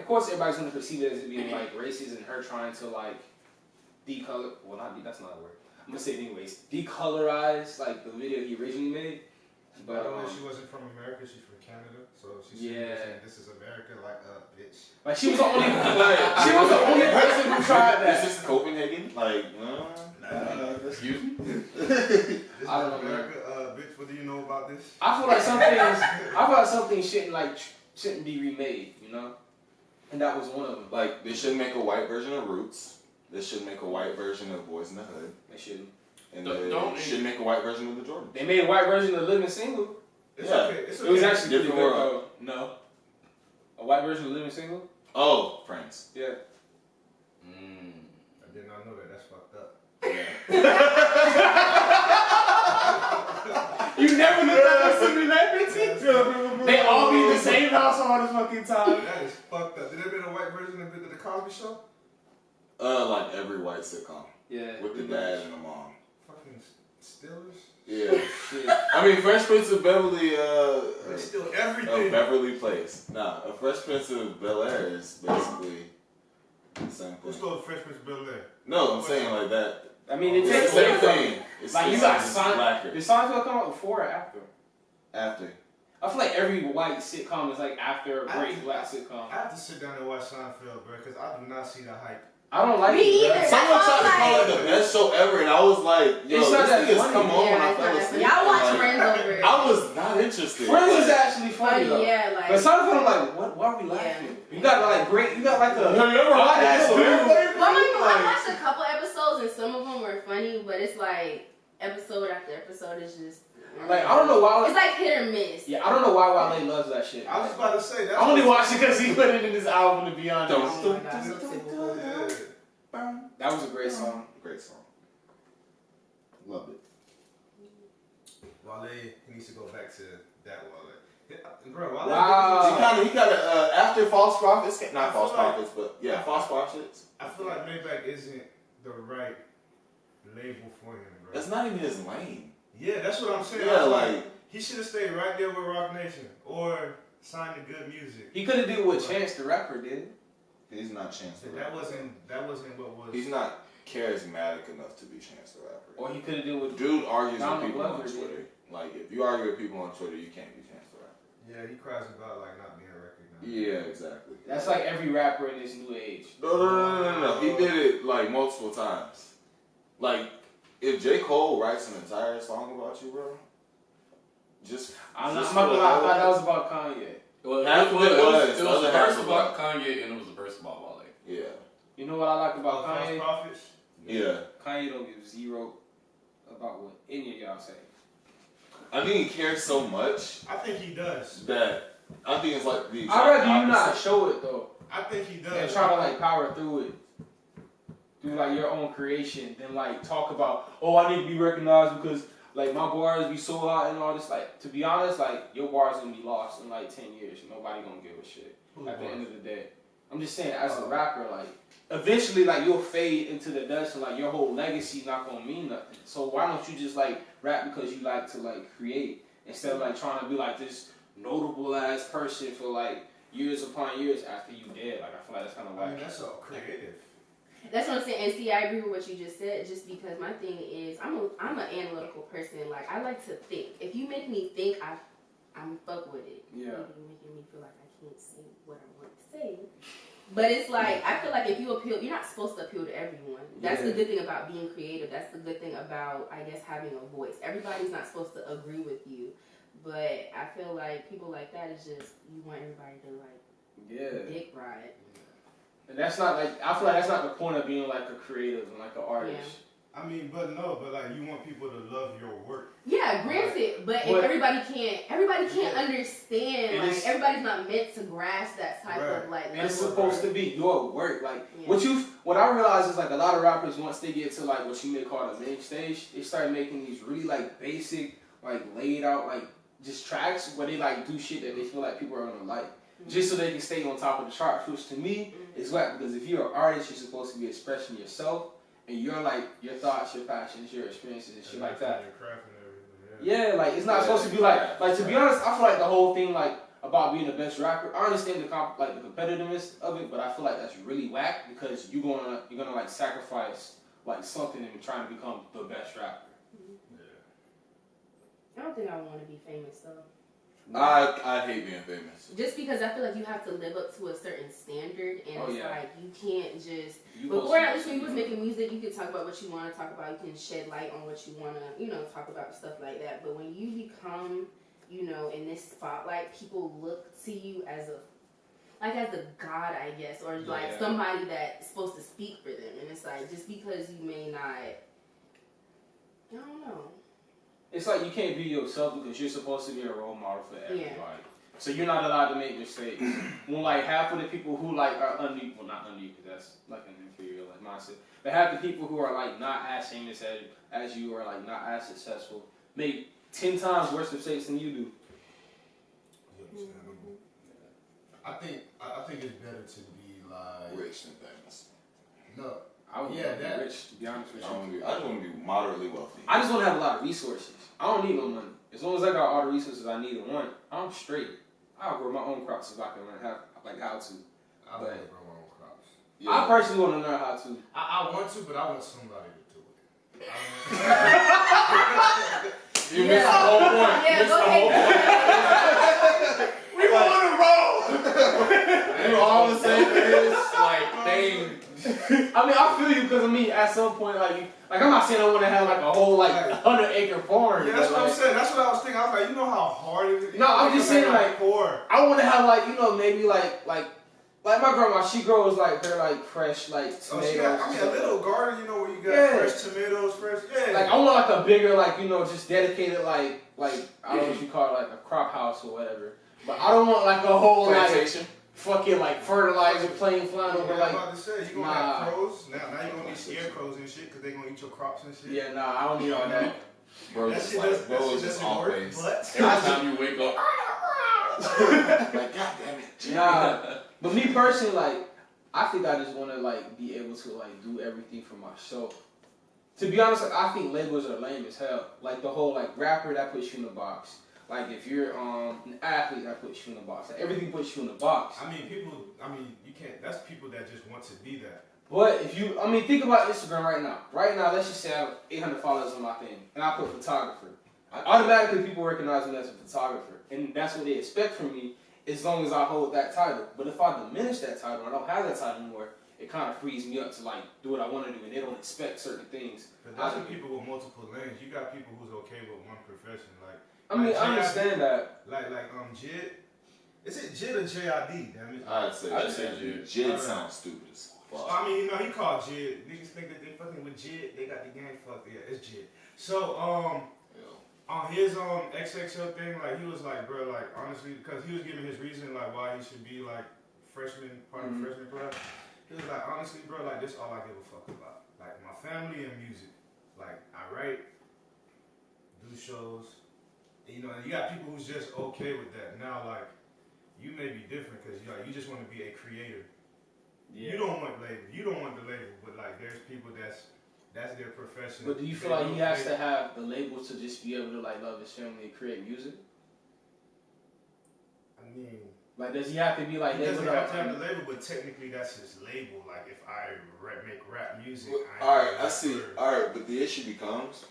course everybody's gonna perceive it as it being like racist and her trying to like that's not a word. I'm gonna say it anyways, decolorize like the video he originally made. But by the way, she wasn't from America, she's from Canada, so she's saying this is America, like bitch. Like she was the only person who tried that. Is this Copenhagen? Like, Excuse me? This is America, bitch. What do you know about this? I feel like some things shouldn't be remade, you know, and that was one of them. Like they should make a white version of Roots. They should make a white version of Boys in the Hood. They shouldn't. And they should make a white version of the Jordans. They made a white version of Living Single. It's okay. It's okay. It was actually different pretty good, world. though. No. A white version of Living Single? Oh, Friends. Yeah. I did not know that. That's fucked up. You never looked at the similarity? They all be in the same house all the fucking time. That is fucked up. Did there been a white version of the Cosby Show? Like every white sitcom. Yeah. With the dad and the mom. Fucking Steelers? Yeah. I mean, Fresh Prince of Beverly, They steal everything. Beverly Place. Nah, a Fresh Prince of Bel-Air is basically the same thing. Who stole the Fresh Prince of Bel-Air? No, I'm saying like that. I mean, it It's takes the same away from thing. it. It's Like, you got Seinfeld. Did Seinfeld come out before or after? After. I feel like every white sitcom is like after a great black sitcom. I have to sit down and watch Seinfeld, bro, because I do not see the hype. I don't like Me it. either. Someone That's tried to all call like- it the best show ever, and I was like, yo, It's not this that thing has funny. come on when I it's fell not that asleep. funny. Y'all watch Like, Friends over it. I was not interested. Friends is Like, actually funny though. Yeah, like. But Seinfeld, I'm like, what? Why are we laughing? You got like a Have you ever odd heard ass that? dude. Well, I watched a couple episodes and some of them were funny, but it's like episode after episode is just. Like I don't know why. It's like hit or miss. Yeah, I don't know why Wale loves that shit. I was about to say that. I only watched it because he put it in his album. To be honest, Oh my God, so typical. Yeah. that was a great song. Great song. Loved it. Wale, he needs to go back to that Wale. Bro, Wale. Wow. He kind of after False Prophets, not False feel like- Prophets, but yeah, False Prophets. I feel like Maybach isn't the right label for him, bro. That's not even his lane. Yeah, that's what I'm saying. Yeah, I feel like he should have stayed right there with Rock Nation or signed to good music. He could have did what Chance the Rapper did. he's not Chance the That Rapper. wasn't what was. He's not charismatic enough to be Chance the Rapper. Or he could have did what Dude argues with Donald people on Glover did. Twitter. Like if you argue with people on Twitter, you can't be Chance the Rapper. Yeah, he cries about like not being recognized. Yeah, exactly. That's like every rapper in this new age. No. He did it like multiple times. Like if J. Cole writes an entire song about you, bro, I'm not gonna lie, I thought that was about Kanye. Well, Half of it was. It was a verse about Kanye and it was a verse about Wale. Yeah. You know what I like about False Kanye? Prophets. Yeah. Kanye don't give zero about what any of y'all say. I think he cares so much I think he does. that I think it's like the. I'd rather you not opposite. show it though, I think he does. and try to like power through it, do like your own creation, then like talk about, oh, I need to be recognized because like my bars be so hot and all this. Like to be honest, like your bars gonna be lost in like 10 years. Nobody gonna give a shit at the end of the day. I'm just saying, as a rapper, like eventually, like you'll fade into the dust, and like your whole legacy not gonna mean nothing. So why don't you just like rap because you like to like create instead of like trying to be like this notable ass person for like years upon years after you dead? Like I feel like that's kind of I mean, like that's all creative. That's what I'm saying. And see, I agree with what you just said. Just because my thing is, I'm an analytical person. Like I like to think. If you make me think, I'm fuck with it. Yeah. You're making me feel like I can't say what I want to say. But it's like I feel like if you appeal, you're not supposed to appeal to everyone. That's the good thing about being creative. That's the good thing about, I guess, having a voice. Everybody's not supposed to agree with you. But I feel like people like that is just you want everybody to like dick ride. And that's not like I feel like that's not the point of being like a creative and like an artist. I mean, but like you want people to love your work. Yeah, granted, but if everybody can't understand. And like everybody's not meant to grasp that type of like. And it's supposed to be your work. Like what I realize is like a lot of rappers once they get to like what you may call the main stage, they start making these really like basic, like laid out like just tracks where they like do shit that they feel like people are gonna like. Just so they can stay on top of the charts, which to me is whack because if you're an artist, you're supposed to be expressing yourself. And you're like your thoughts, your passions, your experiences, and shit like that. Your craft and everything. Yeah, like it's not supposed to be like to be honest, I feel like the whole thing like about being the best rapper. I understand the competitiveness of it, but I feel like that's really whack because you're gonna like sacrifice like something in trying to become the best rapper. I don't think I want to be famous though. I hate being famous. Just because I feel like you have to live up to a certain standard, and it's like you can't just. Before at least when you was making music, you could talk about what you want to talk about. You can shed light on what you want to, talk about stuff like that. But when you become, in this spotlight, people look to you as a god, I guess, or like somebody that's supposed to speak for them. And it's like just because you may not, I don't know. It's like you can't be yourself because you're supposed to be a role model for everybody. Yeah. So you're not allowed to make mistakes. When like half of the people who like are not under you, because that's like an inferior like mindset. But half the people who are like not as famous as you or like not as successful make 10 times worse mistakes than you do. Understandable. I think it's better to be like rich than famous. No. I would be rich, to be honest with you. I just want to be moderately wealthy. I just want to have a lot of resources. I don't need no money. As long as I got all the resources I need and want, I'm straight. I'll grow my own crops if I can learn how to. I want to grow my own crops. Yeah. I personally want to learn how to. I want to, but I want somebody to do it. You missed the whole point. Yeah, go ahead. We want to roll. You all the same as like they. I mean, I feel you because at some point, like I'm not saying I want to have like a whole 100-acre farm. Yeah, that's what I'm saying. That's what I was thinking. I was like, you know how hard it is. No, I'm just saying I want to have maybe like my grandma. She grows her fresh tomatoes. A little garden, where you got fresh tomatoes, Like I want a bigger just dedicated I don't know what you call it a crop house or whatever. But I don't want a whole plantation. Fucking fertilizer plane flying over I'm about to say, you're gonna have crows. Now you're gonna need scarecrows and shit because they're gonna eat your crops and shit. Yeah, I don't need all that. Bro, that shit doesn't always. Every time you wake up. Like, God damn it. But me personally, I think I just wanna be able to do everything for myself. To be honest, I think labels are lame as hell. The whole rapper that puts you in the box. If you're an athlete, that puts you in a box. Everything puts you in a box. You can't. That's people that just want to be that. But if you, think about Instagram right now. Right now, let's just say I have 800 followers on my thing, and I put photographer. Automatically, people recognize me as a photographer, and that's what they expect from me, as long as I hold that title. But if I diminish that title, I don't have that title anymore, it kind of frees me up to do what I want to do, and they don't expect certain things. But that's for people with multiple lanes. You got people who's okay with one profession, I understand that. Jid. Is it Jid or J.I.D.? I'd say Jid. Jid sounds stupid as fuck. He called Jid. Niggas think that they fucking with Jid. They got the game fucked. Yeah, it's Jid. So, on his XXL thing, he was bro, honestly, because he was giving his reason, why he should be, freshman, part of the freshman class. He was honestly, bro, this all I give a fuck about. My family and music. I write, do shows. You got people who's just okay with that. Now, you may be different because you just want to be a creator. Yeah. You don't want label. You don't want the label, but there's people that's their profession. But do you feel he has to have the label to just be able to love his family and create music? Does he have to be he doesn't have to have the label, but technically that's his label. If I make rap music, I see. Alright, but the issue becomes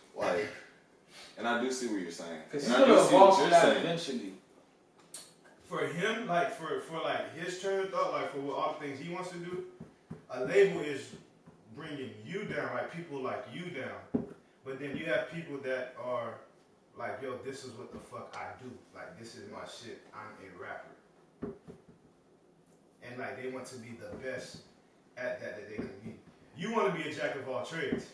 and I do see what you're saying. Because he's gonna evolve from that eventually. For him, for his train of thought, for all the things he wants to do, a label is bringing you down, people like you down. But then you have people that are yo, this is what the fuck I do. This is my shit. I'm a rapper. And they want to be the best at that they can be. You want to be a jack of all trades.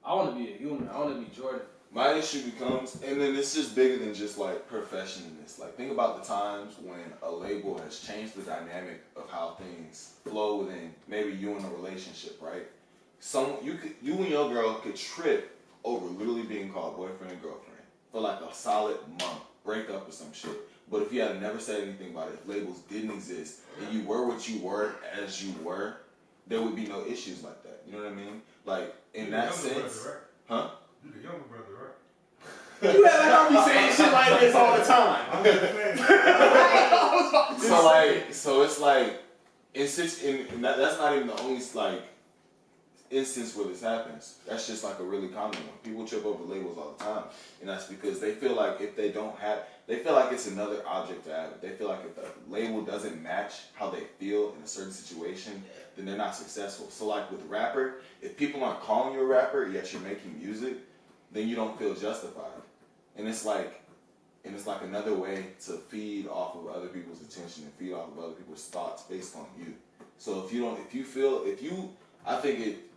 I want to be a human. I want to be Jordan. My issue becomes, and then it's just bigger than just like professionalness. Like think about the times when a label has changed the dynamic of how things flow within maybe you in a relationship, right? You and your girl could trip over literally being called boyfriend and girlfriend for like a solid month, break up or some shit. But if you had never said anything about it, if labels didn't exist, and you were what you were as you were, there would be no issues like that. You know what I mean? Like in that sense, brother, right? huh? You the younger brother, right? You act like I be saying shit like this all the time. I'm just saying. So it's like, that's not even the only like instance where this happens. That's just like a really common one. People trip over labels all the time, and that's because they feel like if they don't have, they feel like it's another object to have. They feel like if the label doesn't match how they feel in a certain situation, then they're not successful. So like with rapper, if people aren't calling you a rapper yet you're making music, then you don't feel justified. And it's like another way to feed off of other people's attention and feed off of other people's thoughts based on you. So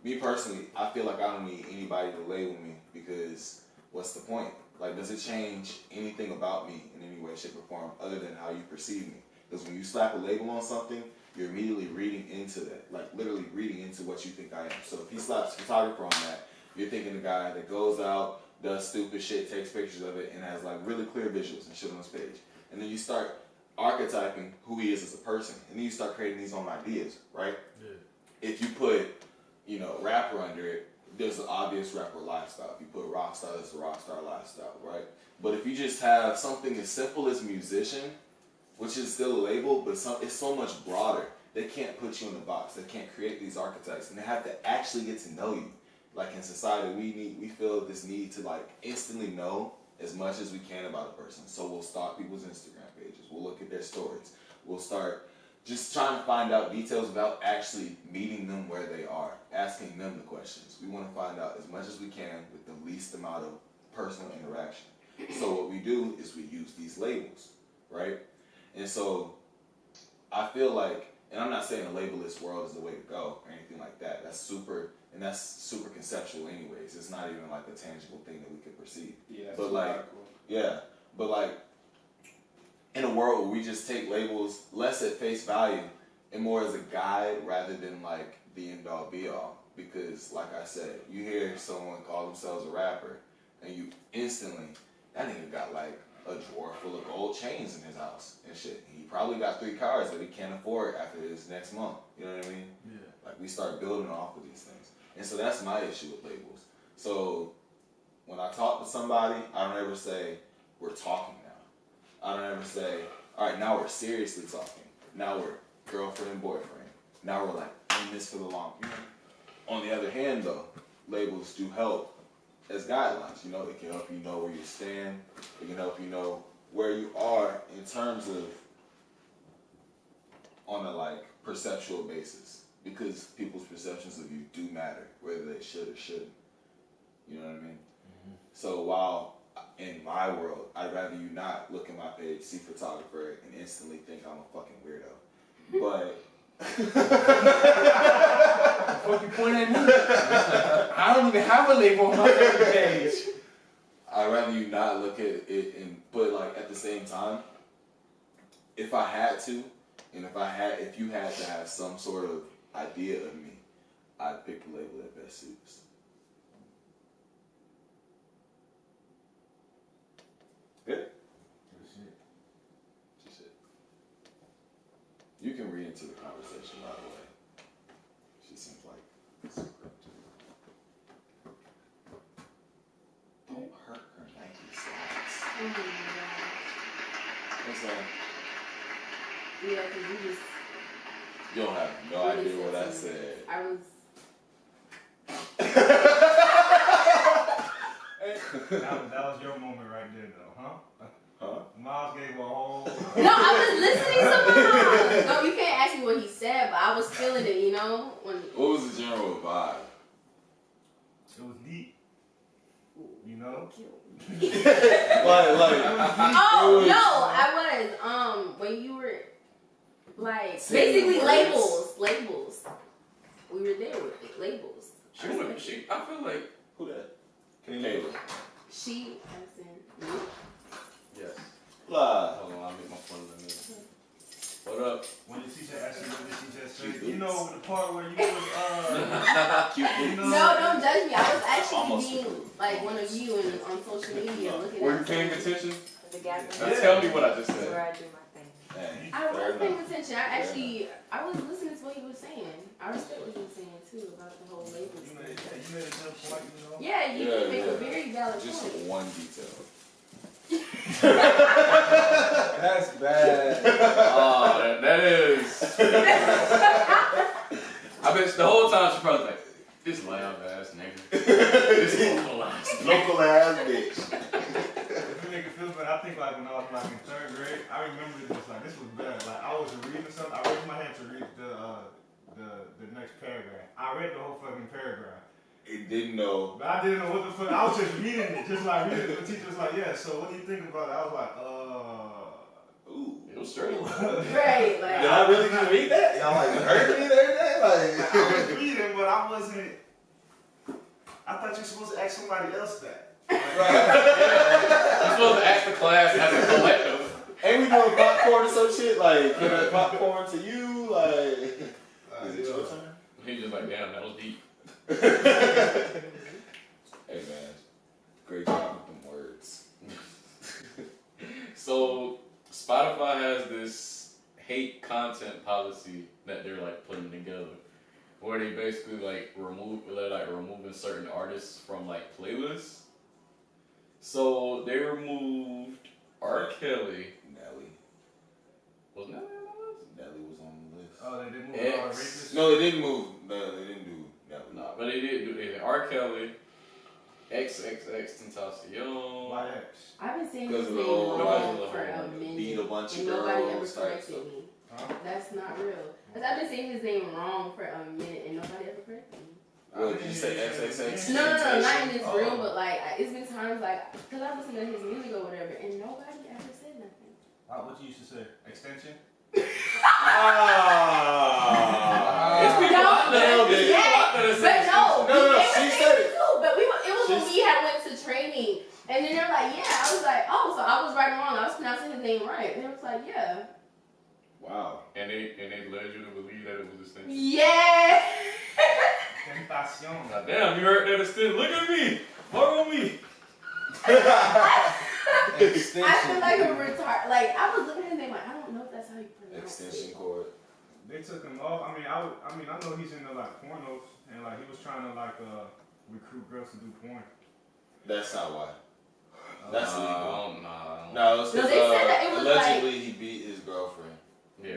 me personally, I feel like I don't need anybody to label me because what's the point? Like, does it change anything about me in any way, shape, or form other than how you perceive me? Because when you slap a label on something, you're immediately reading into that, like literally reading into what you think I am. So if he slaps photographer on that, you're thinking the guy that goes out, does stupid shit, takes pictures of it, and has like really clear visuals and shit on his page. And then you start archetyping who he is as a person, and then you start creating these own ideas, right? Yeah. If you put, rapper under it, there's an obvious rapper lifestyle. If you put rock star, there's a rock star lifestyle, right? But if you just have something as simple as musician, which is still a label, but it's so much broader. They can't put you in the box. They can't create these archetypes, and they have to actually get to know you. Like in society, we feel this need to like instantly know as much as we can about a person. So we'll stalk people's Instagram pages. We'll look at their stories. We'll start just trying to find out details without actually meeting them where they are, asking them the questions. We want to find out as much as we can with the least amount of personal interaction. So what we do is we use these labels, right? And so I feel like, and I'm not saying a labelless world is the way to go or anything like that. That's super conceptual anyways. It's not even like a tangible thing that we could perceive. Yeah, but like, but like, in a world where we just take labels less at face value and more as a guide rather than like the end all be all. Because like I said, you hear someone call themselves a rapper and you instantly, that nigga got like a drawer full of gold chains in his house and shit. He probably got 3 cars that he can't afford after this next month. You know what I mean? Yeah. Like we start building off of these things. And so that's my issue with labels. So when I talk to somebody, I don't ever say, we're talking now. I don't ever say, all right, now we're seriously talking. Now we're girlfriend and boyfriend. Now we're like in this for the long term. On the other hand, though, labels do help as guidelines. It can help you know where you stand. It can help you know where you are in terms of on a like perceptual basis, because people's perceptions of you do matter, whether they should or shouldn't. You know what I mean? Mm-hmm. So while in my world, I'd rather you not look at my page, see photographer, and instantly think I'm a fucking weirdo. But What you point at me? I don't even have a label on my fucking page. I'd rather you not look at it, but like at the same time, if I had to, and if you had to have some sort of idea of me, I'd pick the label that best suits. Good? That's it. You can read into the conversation right away. She seems like super up to it. Don't hurt her Nike slides. Oh my god. What's that? Yeah, because You don't have no idea what I said. I was. That was your moment right there, though, huh? Huh? Miles gave a whole. No, I was listening to Miles. No, you can't ask me what he said, but I was feeling it, What was the general vibe? It was neat. like. Oh no, I was. When you were like basically labels. We were there with it, labels. I feel like Who that? Kayla. She, as in me. Yes. Live. Hold on, I'll make my phone in a minute. What up? When the teacher asked you what did she just say, Cute you boots. know the part where you was Cute you boots. know, No, don't judge me. I was actually Almost being approved. like one of you and on social media looking Were you at paying something. attention? The gap Now Yeah. tell me what I just is said. where I do my thing. Hey, I fair was paying enough. attention. I was listening to what you were saying. I respect what you were saying too about the whole label you stuff. made a good point, you know. Yeah, you Yeah, did make a yeah. very valid Just point. one detail. That's bad. Oh, that is. I bet the whole time she probably like, this loud ass nigga. This local ass. Local ass bitch. If you make it feel bad, I think like when I was like in third grade, I remember this like this was bad. Like I was reading something, I raised my hand to read the next paragraph. I read the whole fucking paragraph. It didn't know. But I didn't know what the fuck. I was just reading it, just like reading it. The teacher was like, "Yeah, so what do you think about it?" I was like, Ooh. It was straight. Right, like Did I really just read that? Y'all like heard me there? Like, I was Like. reading, but I wasn't. I thought you were supposed to ask somebody else that. You're supposed to ask the class as a collective. Ain't we doing popcorn or some shit? Like, give that popcorn to you? Like, is it your turn? He just like, damn, that was deep. Hey man, great job with them words. So Spotify has this hate content policy that they're like putting together, where they basically they're removing certain artists from like playlists. So they removed R. Kelly. Nelly. Wasn't that on the list? Nelly was on the list. Oh, they didn't move all the X. rapists? No, they didn't move. No, they didn't do Nelly. Nah, but they did do it. R. Kelly, XXX Tentacion. Why X? I've been saying Because his of name the whole, wrong like, for a minute, beat a bunch of and nobody ever girls type corrected stuff. me. Huh? That's not real. Cause I've been saying his name wrong for a minute, and nobody ever corrected me. What did you say? XXX? No, not in this Oh. room, but like it's been times like, cause I listen to his music or whatever, and nobody ever said nothing. What you used to say? Extension? Ah. It's people out there. Nailed it. It's people out there that say But no, extension. No, they she were said saying it. too. But it was when She's- we had went to training, and then they're like, yeah. I was like, oh, so I was right or wrong. I was pronouncing his name right, and it was like, yeah. Wow. And they led you to believe that it was extension. Yeah. Tentacion. Now, damn, you heard that extension. Look at me. Follow me. Extension. I feel like a retard. Like I was looking at his name, like I don't know if that's how you pronounce Extension it. cord. They took him off. I know he's into like pornos, and like he was trying to like recruit girls to do porn. That's not why. That's legal. Nah. No, it's No, because they said that it was allegedly he beat his girlfriend. Yeah.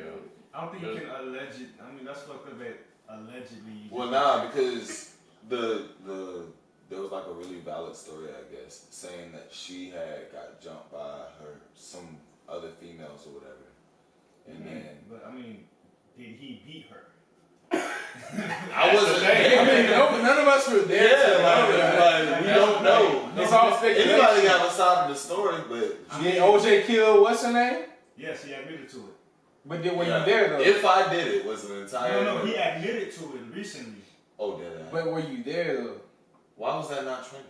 I don't think you can allege it. I mean, that's fucked up that allegedly. Well, nah, because there was like a really valid story, I guess, saying that she had got jumped by some other females or whatever, and then But I mean, did he beat her? I wasn't there. I mean, none of us were there. Yeah, to like, know that. like, we don't know. It's all speculation. Anybody got a side of the story, but Did OJ kill what's her name? Yes, he admitted to it. But then were yeah. you there though? If I did it, was an entire. No, he admitted to it recently. Oh, did I? But were you there though? Why was that not trending?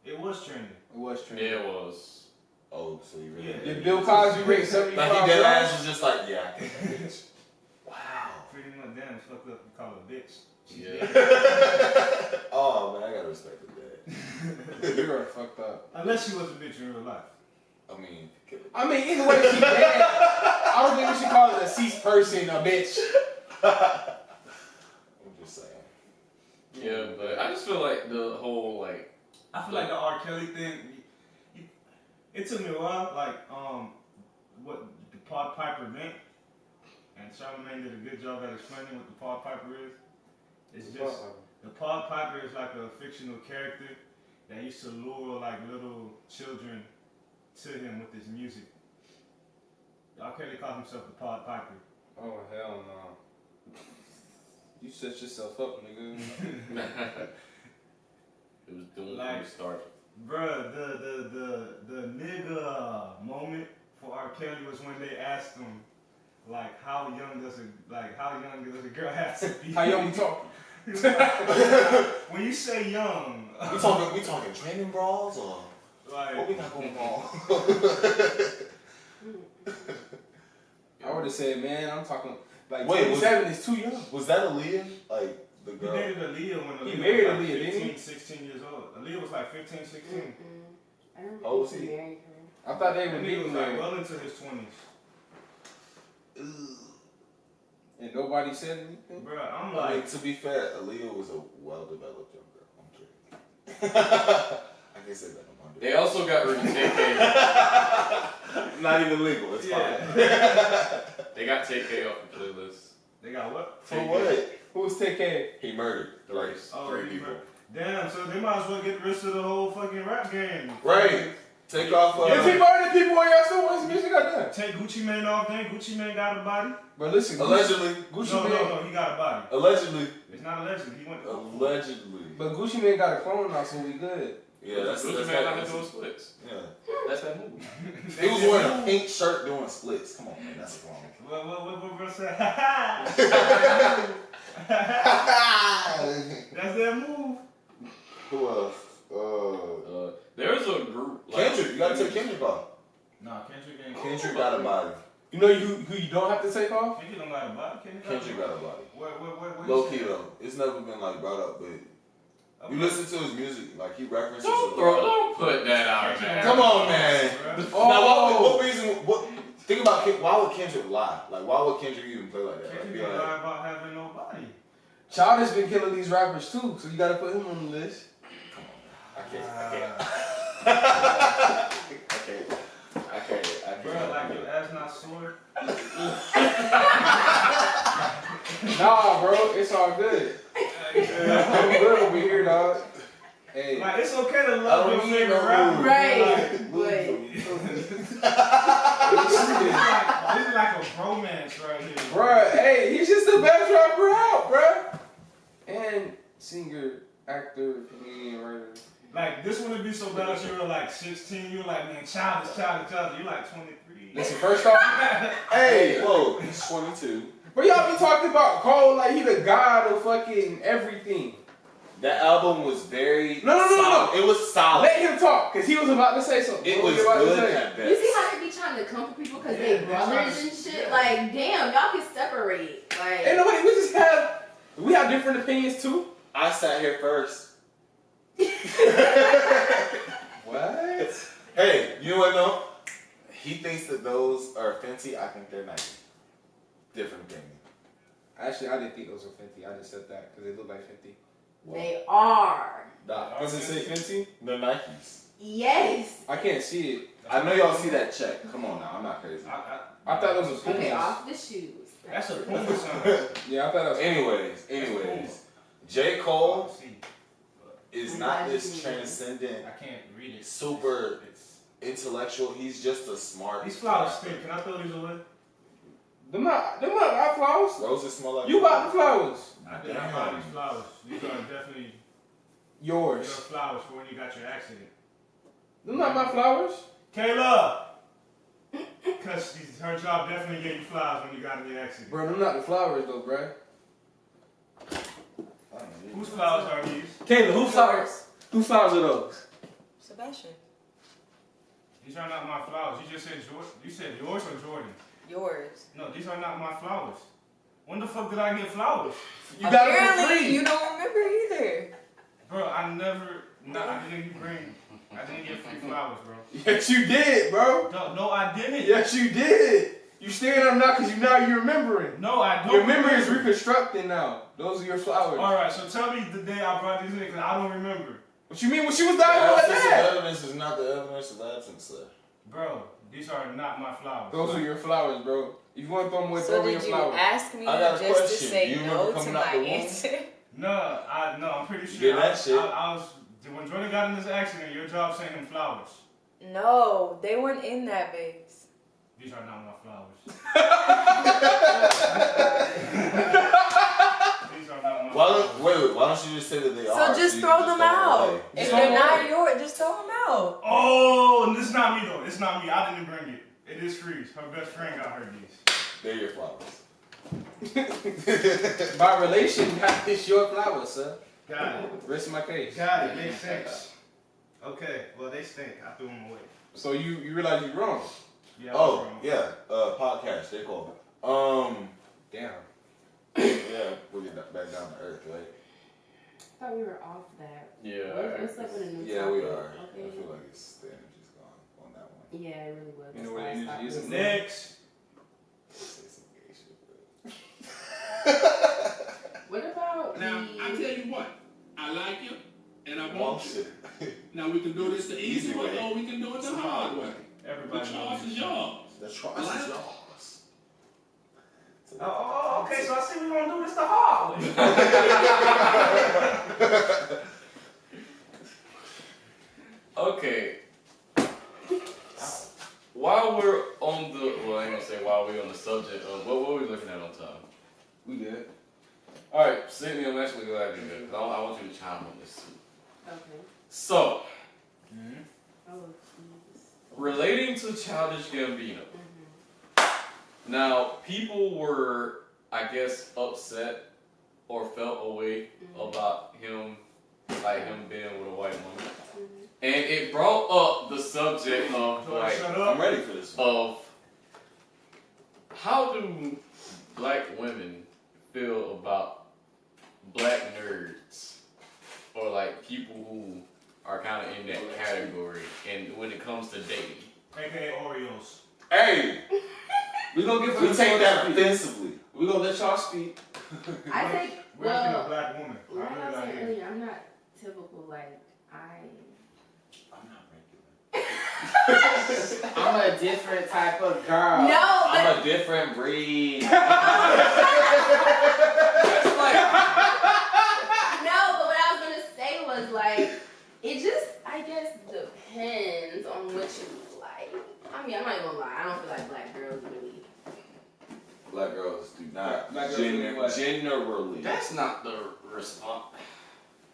It was trending. It was true. Yeah, it was. Oh, so he really Yeah. Did Bill Cosby rate 75 like he dead girls? ass was just like, yeah, I think that bitch. Wow. Pretty much damn it's fucked up. You call her a bitch. Yeah. Oh man, I gotta respect the dad. You were fucked up. Unless she was a bitch in real life. I mean, I mean, either way, she dead. I don't think we should call it a deceased person a bitch. I'm just saying. Yeah, but I just feel like the whole like. I feel like the R. Kelly thing. It took me a while, like what the Pod Piper meant, and Charlamagne did a good job at explaining what the Pod Piper is. It's just the Pod Piper is like a fictional character that used to lure like little children to him with his music. R. Kelly called himself the Pod Piper. Oh, hell no. You set yourself up, nigga. It was doomed Like- from the start. Bruh, the nigga moment for R. Kelly was when they asked him, like, how young does a girl have to be? How young we talking? When you say young, we talking training bras or like what we not going on? I would have said, man, I'm talking like Wait, 27 is too young. Was that Aaliyah? Like the he girl? dated Aaliyah when He Aaliyah married was like Aaliyah, 15, didn't he? 16 years old. Aaliyah was like 15, 16. I don't How old think was he he? married her. I thought they That were nigga getting was like there, well into his 20s. and nobody said anything. Bro, I'm I like, mean, to be fair, Aaliyah was a well-developed young girl. I'm kidding. I can say that. They also got rid of TK. Not even legal. It's fine. They got TK off the playlist. they got what? For what? Who's TK? He murdered like Oh, 3 he people. murdered. Damn, so they might as well get rid of the whole fucking rap game. Right. Take off. If he murdered people, y'all still want his music out there? Take Gucci Mane off then. Gucci Mane got a body. But listen, Allegedly. Gucci No, Mane, he got a body. Allegedly. It's not allegedly. He went to Allegedly. but Gucci Mane got a clone now, so we good. Yeah, that's Gucci that's Mane out that. here doing splits. Yeah. That's that move. He was wearing a pink shirt doing splits. Come on, man. That's wrong. What bro said? That's that move. Who else? There's a group. Kendrick. You gotta take Kendrick off. Nah, Kendrick ain't. Kendrick got a body. You know who you don't have to take off? Kendrick don't got a body. Kendrick got a body. What Low key though. It's never been like brought up, but you listen to his music, like he references. Don't put that out there. Come on, man. Oh. Now, what reason? Think about why would Kendrick lie? Like, why would Kendrick even play like that? Like, Kendrick don't lie about having no body. Childish been killing these rappers too, so you gotta put him on the list. I can't. Bro, like your ass not sore. Nah, bro, it's all good. I'm good over here, dog. Hey. Like it's okay to love your favorite no rapper. Right. This is like a bromance right here. Bruh, hey, he's just the best rapper out, bruh. And singer, actor, comedian, writer. Like this wouldn't be so bad if you were like 16. You were like, man, childish. You're like 23. Listen, first off, Hey, whoa, he's 22. but y'all be talking about Cole like he the god of fucking everything. That album was very No. solid. It was solid. Let him talk, cause he was about to say something. It What was you about to good say? at best. You see how they be trying to comfort people because they brothers and shit? Like, damn, y'all can separate. Like, Ain't nobody, we have different opinions too. I sat here first. What? Hey, you know what though? He thinks that those are Fenty. I think they're Nike. Different opinion. Actually, I didn't think those were Fenty. I just said that because they look like Fenty. they are. Nah, Does it say Fenty? they're Nikes. Yes. I can't see it. I know y'all see that check. Come on now, I'm not crazy. I thought those were Okay, Pumas. off the shoes. That's a Puma song. Yeah, I thought that was Anyways, J. Cole See, is not this transcendent, I can't read it. super intellectual. He's just a smart. These flowers stink. Can I throw these away? Them not my flowers. Roses smell like. You bought the flowers. I did not buy these flowers. These are definitely your Yours. flowers for when you got your accident. Them not my flowers. Kayla! Because her job definitely gave you flowers when you got in the accident. Bro, them not the flowers though, bro. Whose flowers are these? Kayla, whose flowers? Whose flowers are those? Sebastian. These are not my flowers. You just said you said yours or Jordan? Yours. No, these are not my flowers. When the fuck did I get flowers? You got it for Apparently, free. you don't remember either. Bro, I didn't get free flowers, bro. Yes, you did, bro. No, I didn't. Yes, you did. You staring at them now because you're remembering. No, I don't. Your memory is remember. reconstructing now. Those are your flowers. All right, so tell me the day I brought these in because I don't remember. What you mean when she was dying like Absence of that? evidence is not the evidence of absence, sir. Bro, these are not my flowers. Those are your flowers, bro. If you want to throw them away, So throw away did your you flowers. ask me I got a just question. to say You remember no to coming out my the womb? answer? No, I'm pretty sure. Get that shit. I was when Jordan got in this accident. Your job sent him flowers. No, they weren't in that vase. These are not my flowers. These are not my flowers. Wait, why don't you just say that they are? So just you throw can them throw out. away? If Yeah. they're not yours, just throw them out. Oh, and this is not me though. It's not me. I didn't bring it. It is Freeze. Her best friend got her these. They're your flowers. By relation, it's your flower, sir. Got it. Rest of my case. Got it. Makes sense. Okay. Well, they stink. I threw them away. So you realize you're wrong. Yeah. I was wrong. Yeah. Podcast. They call it. Damn. Yeah. We'll get back down to earth, right? I thought we were off that. Yeah. What's up with a new Yeah, topic? we are. Okay. I feel like it's the energy's gone on that one. Yeah, it really was. You know That's what why I energy stopped is? listening. Next. Say some gay shit, What about Now, the... I tell you what, I like you, and I but. want you. Now, we can do this the easy way, or we can do it the hard way. The Everybody. choice is yours. The choice is yours. Oh, okay. So I see we're gonna do this the hard way. Okay. While we're on the, well, I ain't gonna say while we're on the subject of what were we looking at on time? We good. All right, Sydney, I'm actually glad you're good. 'Cause I want you to chime on this too. Okay. So, Oh, jeez. relating to Childish Gambino. Now, people were, I guess, upset or felt a way about him, like him being with a white woman. And it brought up the subject of, like, Shut I'm up. ready for this one. of how do black women feel about black nerds or, like, people who are kind of in that category and when it comes to dating. AKA Oreos. Hey, We gonna give we take that offensively. We gonna let y'all speak. I think, We're asking a well, black woman. I like I really was like saying it. earlier, I'm not typical, like, I'm not regular. I'm a different type of girl. No, but... I'm a different breed. No, but what I was gonna say was like, it just, I guess, depends on what you like. I mean, I'm not gonna lie, I don't feel like black girls really. Black girls do not Black girls do what? generally. That's not the response.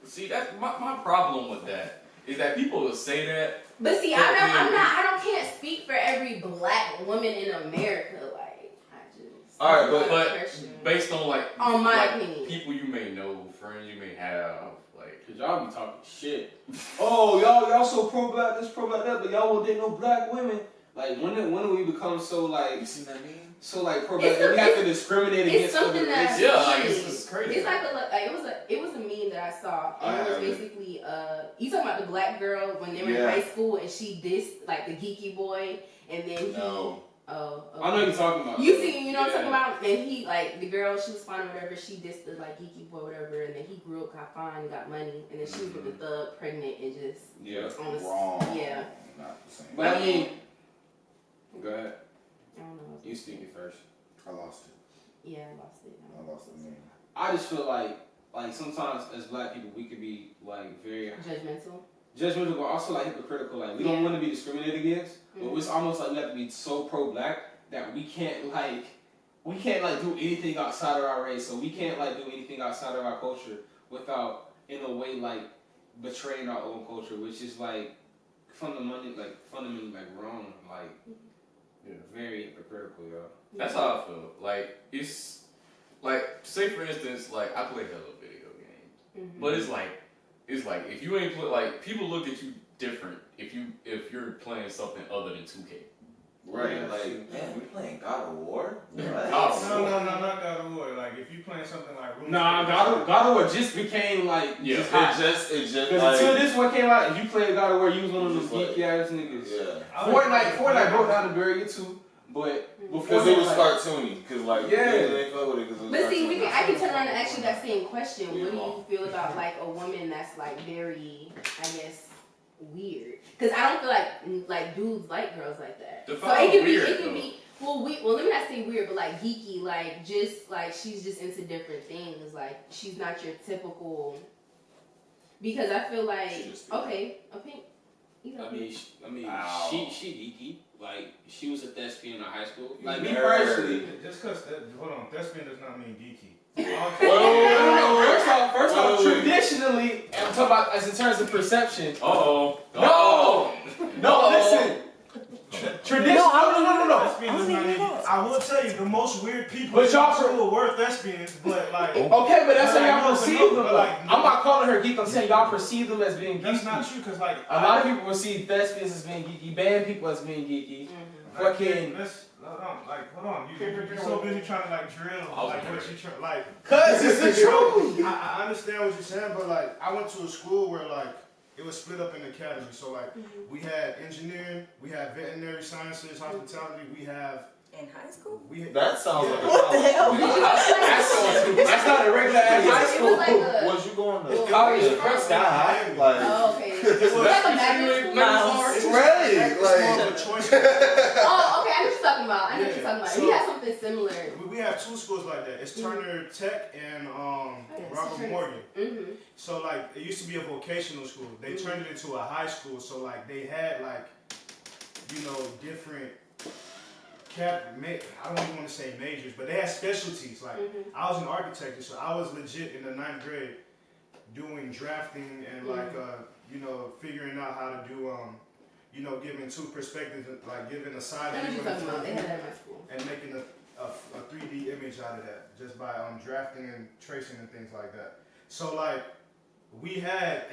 See, that's my problem with that is that people will say that. But see, I can't speak for every black woman in America. Like, I just. All right, But based on like my opinion, people you may know, friends you may have, like. Cause y'all be talking shit. Oh, y'all so pro black this, pro black that, but y'all won't date no black women. Like when do we become so like? You seen that meme? So like pro black that we have to discriminate it's against other something that races? Yeah, like it's crazy. It's like it was a meme that I saw, and it was basically you talking about the black girl when they were in high school and she dissed like the geeky boy, and then he. No. Oh, okay. I know you're talking about. You see, you know what I'm talking about? And he, like, the girl, she was fine or whatever, she dissed the, like, geeky boy or whatever, and then he grew up, got fine, got money, and then she was with the thug, pregnant, and just... Yeah. On the, Wrong. Yeah. Not the same. But I mean, go ahead. I don't know. You speak it first. I lost it. Yeah, I lost it. I lost the meme. I just feel like sometimes as black people we could be like very Judgmental, but also like hypocritical. Like we don't want to be discriminated against, but it's almost like we have to be so pro-black that we can't do anything outside of our race. So we can't like do anything outside of our culture without in a way like betraying our own culture, which is like fundamentally wrong. Like very hypocritical, y'all. That's how I feel. Like it's like say for instance, like I play hella video games, but it's like if you ain't play, like people look at you different if you're playing something other than 2K. Right, like, man, we playing God of War? What? God of No, War. not God of War. Like, if you playing something like Room Nah, God of War just became like Yeah. just It just because like, until this one came out and you played God of War, you was one of those Just like- geeky ass niggas. yeah. Fortnite broke down the barrier too, but before Because it was like, cartoony. Because, like, Yeah. they fuck with it because it was But see, cartoony. I can turn around and ask you that same question. Yeah. What do you feel about like a woman that's like very, I guess, weird? Because I don't feel like dudes like girls like that. Define So it can weird, be well, let me not say weird, but like geeky, like just like she's just into different things. Like she's not your typical. Because I feel like okay. I mean, Ow. she geeky. Like she was a thespian in high school. Like me nerd. personally. Just because, hold on, thespian does not mean geeky. First off, traditionally, I'm talking about as in terms of perception. Uh-oh. No, listen. Tradition. No. though. Thespians is not even. I will tell you, the most weird people But in y'all school were thespians, but like. Okay, but that's how y'all no, perceive no, them. but like, I'm not calling her geek. I'm saying y'all perceive them as being geeky. That's not true, cause like a lot of people perceive thespians as being geeky, band people as being geeky. Fucking. Hold on. You're so busy trying to like drill, like what you try, like. Cause it's the truth. I understand what you're saying, but like I went to a school where like it was split up in academy. So like we had engineering, we had veterinary sciences, hospitality. We have in high school. That sounds like a What the hell? That's not a regular ass high It school. was like a. Was you going to college? Sky High? Like, Oh, okay. It was like a magnet school. it's really it's more of a choice. Oh, okay. I know what you're talking about. I know what you're talking about. So- We had something similar. We have two schools like that. It's Turner Tech and Robert Morgan. Mm-hmm. So like it used to be a vocational school. They turned it into a high school. So like they had like, different I don't even want to say majors, but they had specialties. Like I was in architecture, so I was legit in the 9th grade doing drafting and like figuring out how to do giving two perspectives, like giving a side I know what view you're talking about. They had that in my school. and making a 3D image out of that just by drafting and tracing and things like that. So like we had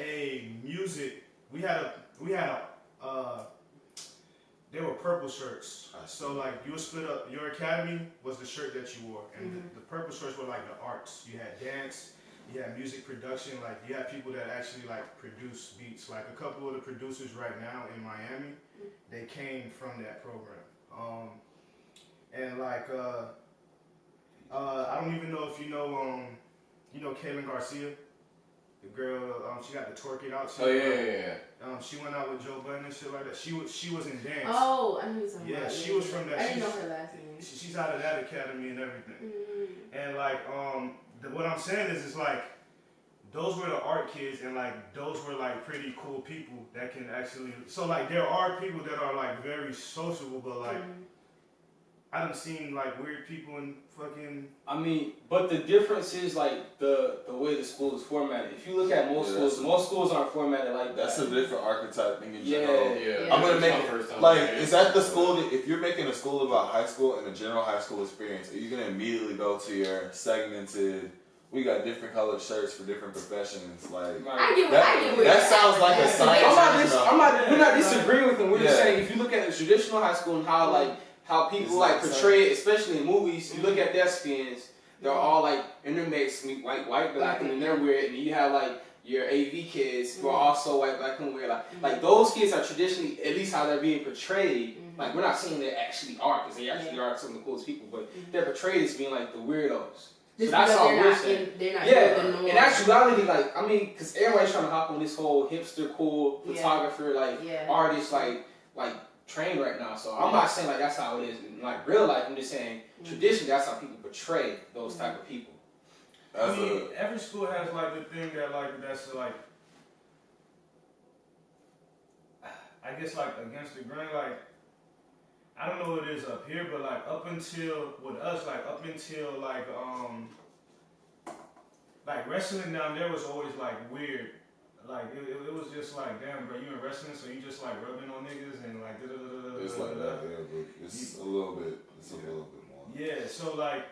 they were purple shirts. So like you would split up. Your academy was the shirt that you wore, and the purple shirts were like the arts. You had dance, you had music production. Like you had people that actually like produce beats. Like a couple of the producers right now in Miami, they came from that program. And like I don't even know if you know Kaylin Garcia. The girl, she got the twerk it out. She went out with Joe Budden and shit like that. She was in dance. Oh, I knew something. Yeah, she was from that. I didn't know her last name. She's out of that academy and everything. And like, what I'm saying is, it's like those were the art kids, and like those were like pretty cool people that can actually. So like, there are people that are like very sociable, but like. I done seen like weird people in fucking. I mean, but the difference is like the way the school is formatted. If you look at most schools aren't formatted like that. That's a different archetype thing in Yeah, general. Yeah. I'm gonna make it like, is that the school that if you're making a school about high school and a general high school experience, are you gonna immediately go to your segmented? We got different colored shirts for different professions. Like I get what that sounds like a science. We're not disagreeing with them. We're just saying if you look at the traditional high school and how people like portray it, especially in movies, you look at thespians, they're all like intermixed, white, black, and then they're weird, and you have like your AV kids who are also white, black, and weird. Like those kids are traditionally, at least how they're being portrayed. Like we're not saying they actually are, because they actually are some of the coolest people, but they're portrayed as being like the weirdos. So that's all we're saying. In actuality, like I mean, because everybody's trying to hop on this whole hipster, cool photographer, artist, like train right now. So I'm not saying like that's how it is in like real life. I'm just saying traditionally that's how people portray those type of people. I mean, every school has like the thing that like that's like I guess like against the grain. Like I don't know what it is up here, but like up until with us, like up until like wrestling down there was always like weird. Like it was just like, damn, bro, you in wrestling, so you just like rubbing on niggas and like It's like that, yeah, but it's a little bit more. Yeah, so like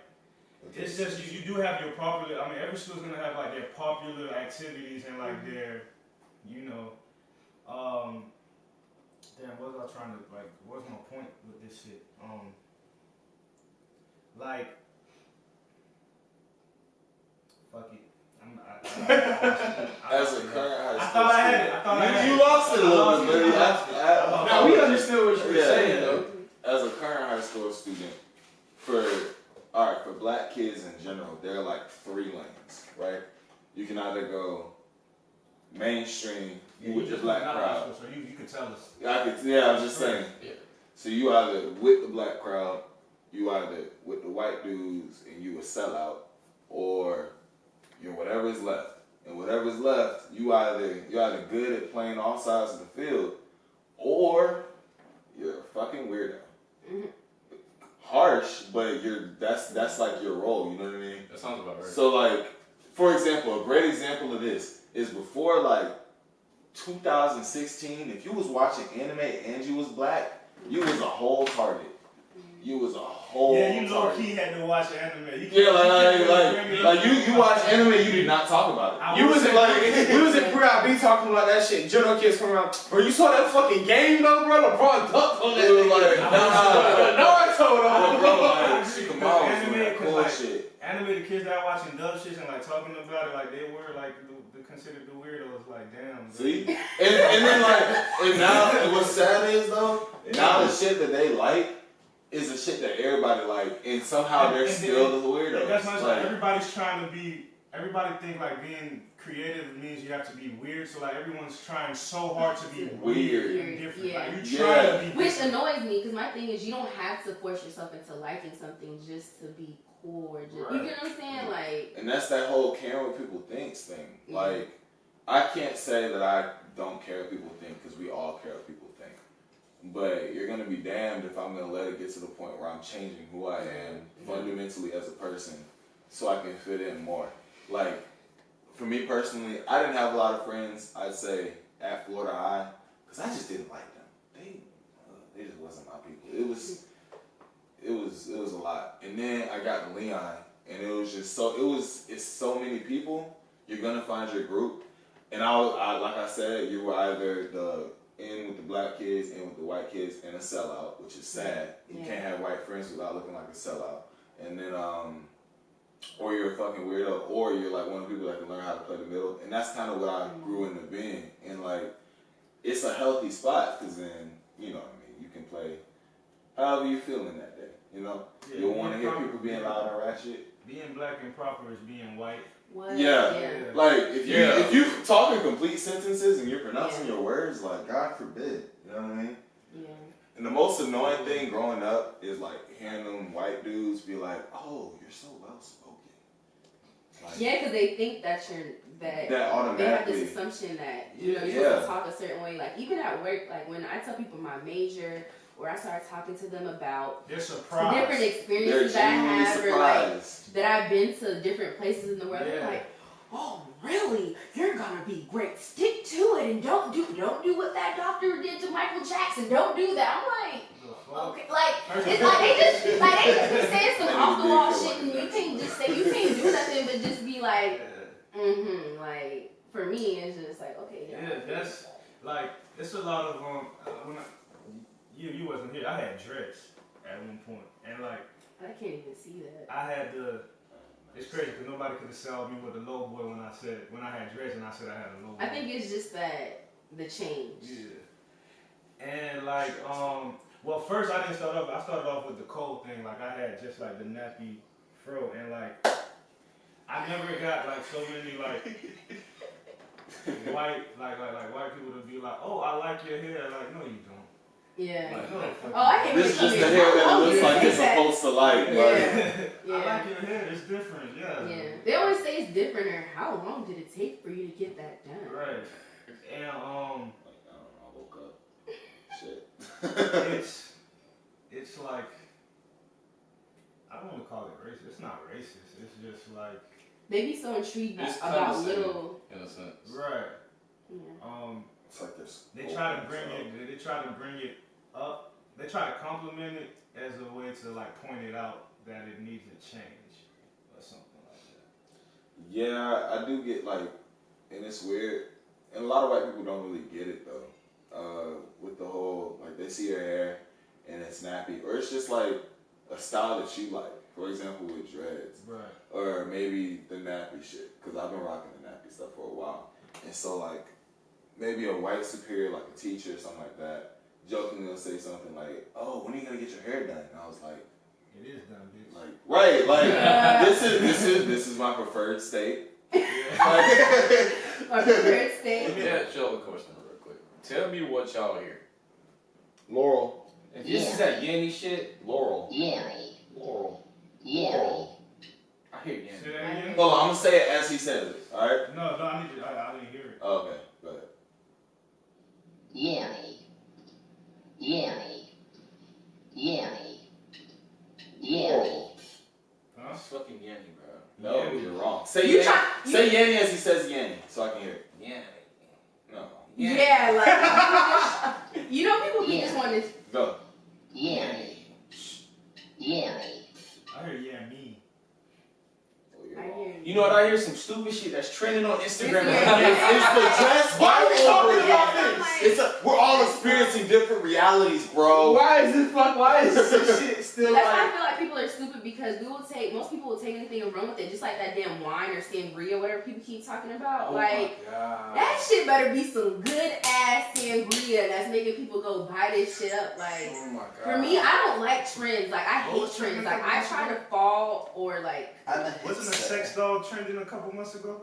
it's just you do have your popular. I mean, every school's gonna have like their popular activities and like their, damn, what was I trying to like? What's my point with this shit? Like, fuck it. As a current high school, I thought I had it. You lost it a little bit. Now we understood what you were saying though. As a current high school student, for black kids in general, there are like 3 lanes, right? You can either go mainstream with your black crowd. So you can tell us. I was just saying. Yeah. So you either with the black crowd, you either with the white dudes and you a sellout, or you're whatever's left. And whatever's left, you're either good at playing all sides of the field, or you're a fucking weirdo. Harsh, but that's like your role, you know what I mean? That sounds about right. So like, for example, a great example of this is before like 2016, if you was watching anime and you was black, you was a whole target. you was a whole. Yeah, you low target. key had to watch anime. Like you watch anime, you did not talk about it. You was in like we was in pre-IB talking about that shit. Judo kids come around. Bro, you saw that fucking game though, bro? LeBron dunked on that. It was like Naruto though. Anime, the kids that watching dub shit and like talking about it, like they were like the considered the weirdos. Like damn. See, and then like and now what's sad is though now the shit that they like is the shit that everybody like, and somehow they're still the weirdos. That's not like everybody's trying to be. Everybody think like being creative means you have to be weird. So like everyone's trying so hard to be weird and different. Yeah. Like you try to be Which different. annoys me because my thing is you don't have to force yourself into liking something just to be cool or just you get what I'm saying? Like, and that's that whole caring what people thinks thing. Like I can't say that I don't care what people think because we all care what people think. But you're gonna be damned if I'm gonna let it get to the point where I'm changing who I am fundamentally as a person so I can fit in more. Like, for me personally, I didn't have a lot of friends, I'd say, at Florida High, because I just didn't like them. They just wasn't my people. It was a lot. And then I got to Leon, and it was just it's so many people, you're gonna find your group. And I like I said, you were either in with the black kids, in with the white kids, and a sellout, which is sad. You can't have white friends without looking like a sellout. And then, or you're a fucking weirdo, or you're like one of the people that can learn how to play the middle. And that's kind of what I grew into being. And like, it's a healthy spot, because then, you know what I mean, you can play however you feeling that day, you know? Yeah, You'll want to hear people being loud and ratchet. Being black and proper is being white. what? Yeah. Like, if you talk in complete sentences and you're pronouncing your words, like, God forbid, you know what I mean? Yeah. And the most annoying thing growing up is, like, hearing them white dudes be like, oh, you're so well-spoken. Like, Yeah, because they think that that they have automatically. this assumption that you're supposed to talk a certain way. Like even at work, like when I tell people my major, or I start talking to them about They're the surprised. different experiences that I have, or like that I've been to different places in the world, they're like, "Oh, really? You're gonna be great. Stick to it, and don't do what that doctor did to Michael Jackson. Don't do that." I'm like. Okay, like it's like they just be saying some off the wall shit, and you can't do nothing but just be like, like for me it's just like okay. Yeah, that's like it's a lot of when you wasn't here. I had dreads at one point, and like I can't even see that. I had it's crazy because nobody could have sold me with a low boy when I had dreads and I said I had a low boy. I think it's just that the change. Yeah, and like well, first I started off with the cold thing. Like I had just like the nappy fro, and like I never got like so many like white white people to be like, oh, I like your hair. Like, no, you don't. Yeah. Like, no, I hate This is just the hair that it looks like it's supposed to like. Yeah. I like your hair. It's different. Yeah. Yeah. They always say it's different, or how long did it take for you to get that done? Right. And I woke up. Shit. it's like I don't want to call it racist. It's not racist. It's just like They be so intrigued It's about condescending, little. in a sense. right. Yeah. It's like this. They try to bring it up. They try to compliment it as a way to like point it out that it needs a change or something like that. Yeah, I do get like, and it's weird, and a lot of white people don't really get it though. With the whole like they see your hair and it's nappy, or it's just like a style that you like. For example, with dreads, Right. or maybe the nappy shit, because I've been rocking the nappy stuff for a while, and so like maybe a white superior, like a teacher or something like that, jokingly will say something like, "Oh, when are you gonna get your hair done?" And I was like, It is done, bitch. like right, like this is my preferred state. Our preferred state. Let me ask y'all a question real quick. Tell me what y'all hear. Laurel. If this is that Yanny shit, Laurel. Laurel. I hear Say Yanny. that again? Hold on, I'm gonna say it as he says it. All right. No, I need you. I didn't hear it. Oh, okay. Go ahead. Laurel. Huh? It's fucking Yanny, bro. No, Yanny. you're wrong. Say You Yanny. Say Yanny as he says Yanny, so I can hear it. Yanny. No. Yeah, like you know, people just want to. Go. Laurel. I heard yeah me. I hear You know what? I hear some stupid shit that's trending on Instagram. It's the dress Why are we talking about this? We're all experiencing different realities, bro. Why is this shit still That's why I like? feel like people are stupid because most people will take anything and run with it, just like that damn wine or sangria, whatever people keep talking about. Oh like, my God. that shit better be some good ass sangria that's making people go buy this shit up. Like, Oh my God. for me, I don't like trends. Like, I hate trends. Like, I try to fall or like. Wasn't a sex doll trending a couple months ago?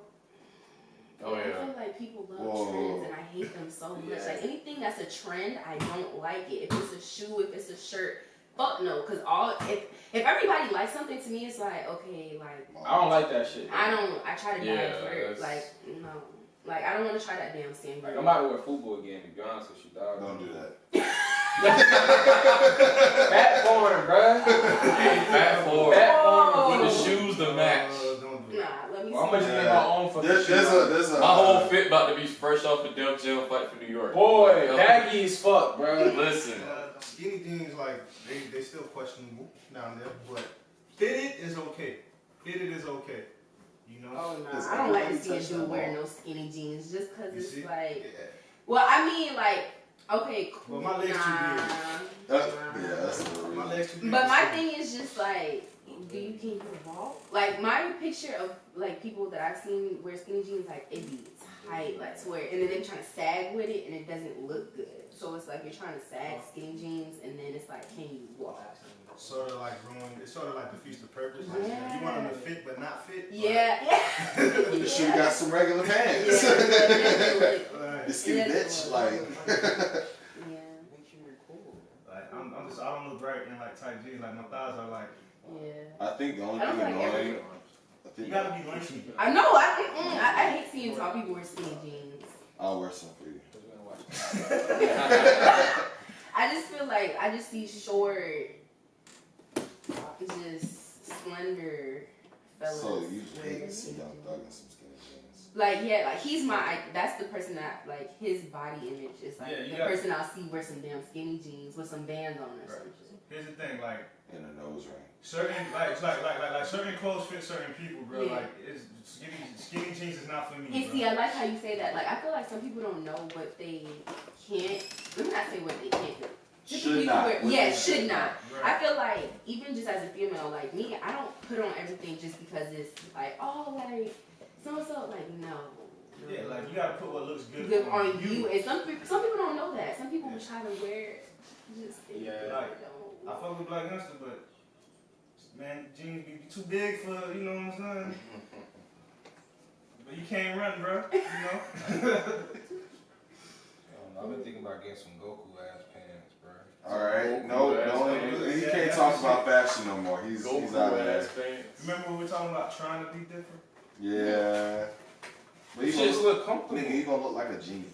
Oh I yeah. feel like people love Whoa. trends and I hate them so much. Yeah. Like anything that's a trend, I don't like it. If it's a shoe, if it's a shirt, fuck no. Cause if everybody likes something, to me it's like, okay, like I don't like that shit. I try to Yeah, divert. Like no, like I don't want to try that damn sandwich. Like, I'm about to wear football again, to be honest with you, dog. Don't do that. Fat porn, bruh. Hey, fat forward. Fat porn. With the shoes to match. Don't do it. Nah, let me Well, I'm gonna see. just make my own fucking There's shit. a My whole fit about to be fresh off the Def Jam fight for New York. Boy, Yo, baggy as fuck, bruh. Listen. Skinny jeans, like they still questionable down there, but fitted is okay. Fitted is okay. You know. Oh no, Does I don't like to everybody see a touch dude that wear ball? no skinny jeans just cause You it's see? like. Yeah. Well, I mean, like, okay, cool. Well, my legs too big. Yeah, that's the real My reason. legs too big. But for my skinny. thing is just like, do you can you walk? Like my picture of like people that I've seen wear skinny jeans, like it be tight, like to wear, and then they're trying to sag with it, and it doesn't look good. So it's like you're trying to sag skinny jeans, and then it's like, can you walk? Sort of like ruin. It's sort of like defeats the purpose. Like, Yeah. you want them to fit but not fit. Yeah, yeah. You should got some regular Yeah, pants. it Like, You skinny bitch, like. yeah, like I don't look right in like tight jeans. Like my thighs are like. yeah. I think the only I thing don't like annoying. You gotta be lengthy. I know. I hate seeing tall people wear skinny jeans. I'll wear some for you. I just feel like I just see short, just slender fellas. So you wearing hate to see skinny Young jeans. Thug in some skinny jeans. Like yeah, like he's my. That's the person that like his body image is like Yeah, you the got- person I'll see wear some damn skinny jeans with some bands on or something. Here's the thing, like In a nose ring. certain like certain clothes fit certain people, bro. Yeah. Like it's skinny jeans is not for me. And Bro. see, I like how you say that. Like I feel like some people don't know what they can't. Let me not say what they can't do. Some Should people not. wear- What yeah, they should not. Right. I feel like even just as a female, like me, I don't put on everything just because it's like, oh, like so and so. Like no. Yeah, like you gotta put what looks good, Good on you. And some people don't know that. Some people Yeah. will try to wear just Yeah. Like, don't. I fuck with Black Youngster, but man, jeans be too big for you know what I'm saying. But you can't run, bro. You know. I've been thinking about getting some Goku ass pants, bro. Alright, no, he can't talk about fashion no more. He's out of there. ass pants. Remember when we were talking about trying to be different? Yeah. But he These gonna shits look, look comfortable. nigga, he gonna look like a genie.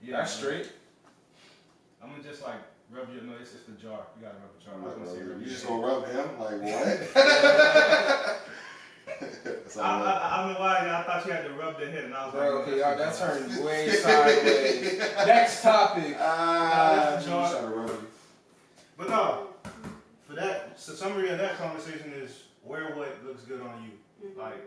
Yeah, That's man. straight. I'm gonna just like rub your no, it's the jar. You gotta rub the jar. I was gonna say rub You your just head. gonna rub him? Like what? That's all right. I don't know why I thought you had to rub their head, and I was Bro, like, okay, y'all, that turned way sideways. Next topic. Ah, that's you the jar. trying to rub him. But no, for that, the summary of that conversation is wear what looks good on you. Like,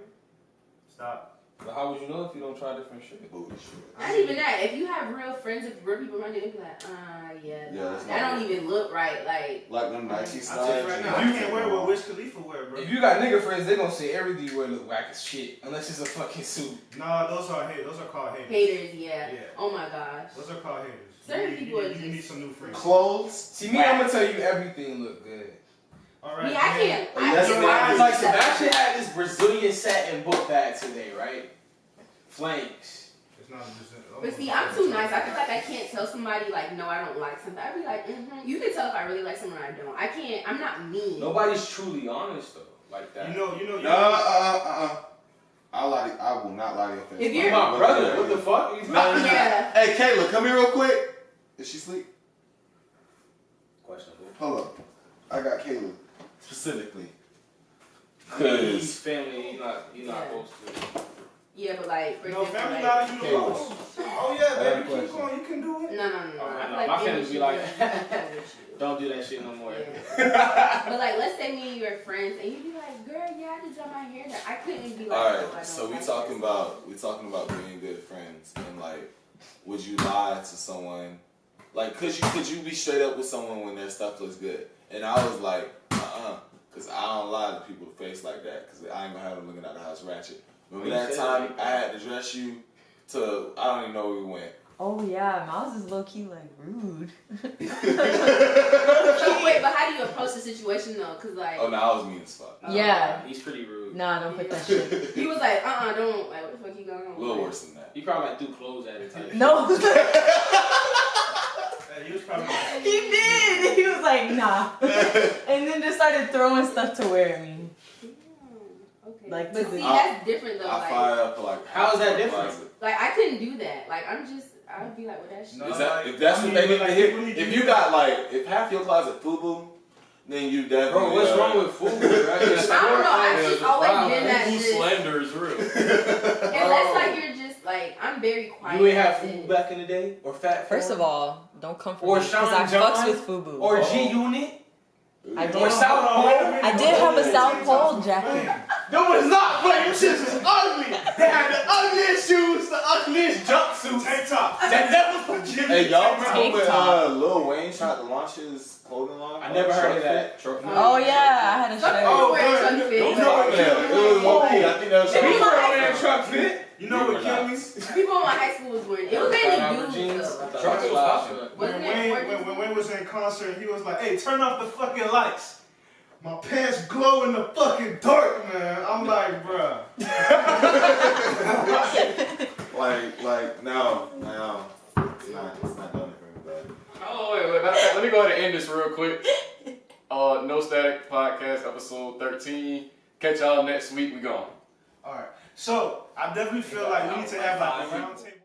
stop. But how would you know if you don't try different shit? Booty shit. Not even that. If you have real friends, if real people around you, they be like, yeah, Yeah, nah, that's that not don't even look right. Like, Like them Nike I tell you slides. right now, you can't wear what Wiz Khalifa wear, bro. If you got nigga friends, they gonna say everything you wear look whack as shit. Unless it's a fucking suit. Nah, those are called haters. haters, yeah. Yeah. Oh my gosh. Those are called haters. Certain You people are you need just- some new friends. Clothes. See me, I'm gonna tell you everything look good. All I right. mean, I can't. Yes, I ma'am. can't. Like Sebastian had this Brazilian satin book bag today, right? Flanks. It's not just. But see, I'm too nice. I feel like I can't tell somebody like, no, I don't like something. I'd be like, You can tell if I really like something or I don't. I can't. I'm not mean. Nobody's truly honest though, like that. You know. I will not lie to your face. If you're- My brother, what the fuck? No. Yeah. Hey, Kayla, come here real quick. Is she asleep? Questionable. Hold up. I got Kayla specifically. He's family. You're not Yeah. supposed to. Yeah, but like, for No, example, family like, got you the most. Oh yeah, I got a baby, keep question. going. You can do it. No. Oh, I feel no, my they family should be like, do it. don't do that shit no more. Yeah. But like, let's say me and you are friends, and you be like, "Girl, yeah, I just done my hair done." I couldn't be like, All "Oh, I right, don't so we like talking this." about being good friends, and like, would you lie to someone? Like, could you be straight up with someone when their stuff looks good? And I was like, because I don't lie to people to face like that, because I ain't gonna have them looking out the house ratchet. Remember that time I had to dress you to, I don't even know where we went. Oh yeah, Miles is low key like rude. So wait, but how do you approach the situation though? Cause like, Oh no, I was mean as fuck. Yeah. He's pretty rude. Nah, don't put that shit. he was like, don't. Like, what the fuck you going on? A little worse than that. He probably like threw clothes at it. Type No. Hey, he was probably like, He did. He was like, nah. And then just started throwing stuff to wear at me. Okay. Like, but to see, the- that's different though. I Like, fired up for like. How is that half the different? closet. like I couldn't do that. Like I'd be like, well, that shit. No. Is that, like, if that's I what mean, they need like, to hear, when you if do you got like, if half your closet FUBU, then you definitely. Bro, what's wrong with food? Right? It's I don't know. I've Yeah, just the always problem. been that. Who's Just, slander is real. unless like you're just like I'm very quiet. You ain't have person. food back in the day, or fat. First Forward? of all, don't come for Or me because I Sean fucks John? with FUBU. Or G Unit, I did. or South Pole. I did have a South Pole jacket. That was not playing. Them shits was ugly. They had the ugliest shoes, the ugliest jumpsuits. tank top. That never for Jimmy. Hey, y'all remember Tank when top. Lil Wayne tried to launch his clothing line? I never heard of that. Oh yeah, I had a Some shirt. people wear good. truck fit. You know what Yeah, it was low key. I think that was People People were like- on that truck fit. You know what killed me? People in my high school was wearing. It was mainly dudes though. Truck was popular. When Wasn't it? Wayne was in concert, he was like, "Hey, turn off the fucking lights. My pants glow in the fucking dark, man." I'm like, bruh. like no, it's not done it for me, bud. Oh, wait. Matter of fact, let me go ahead and end this real quick. No Static Podcast, episode 13. Catch y'all next week. We gone. All right. So I definitely feel like we need to have like a round table.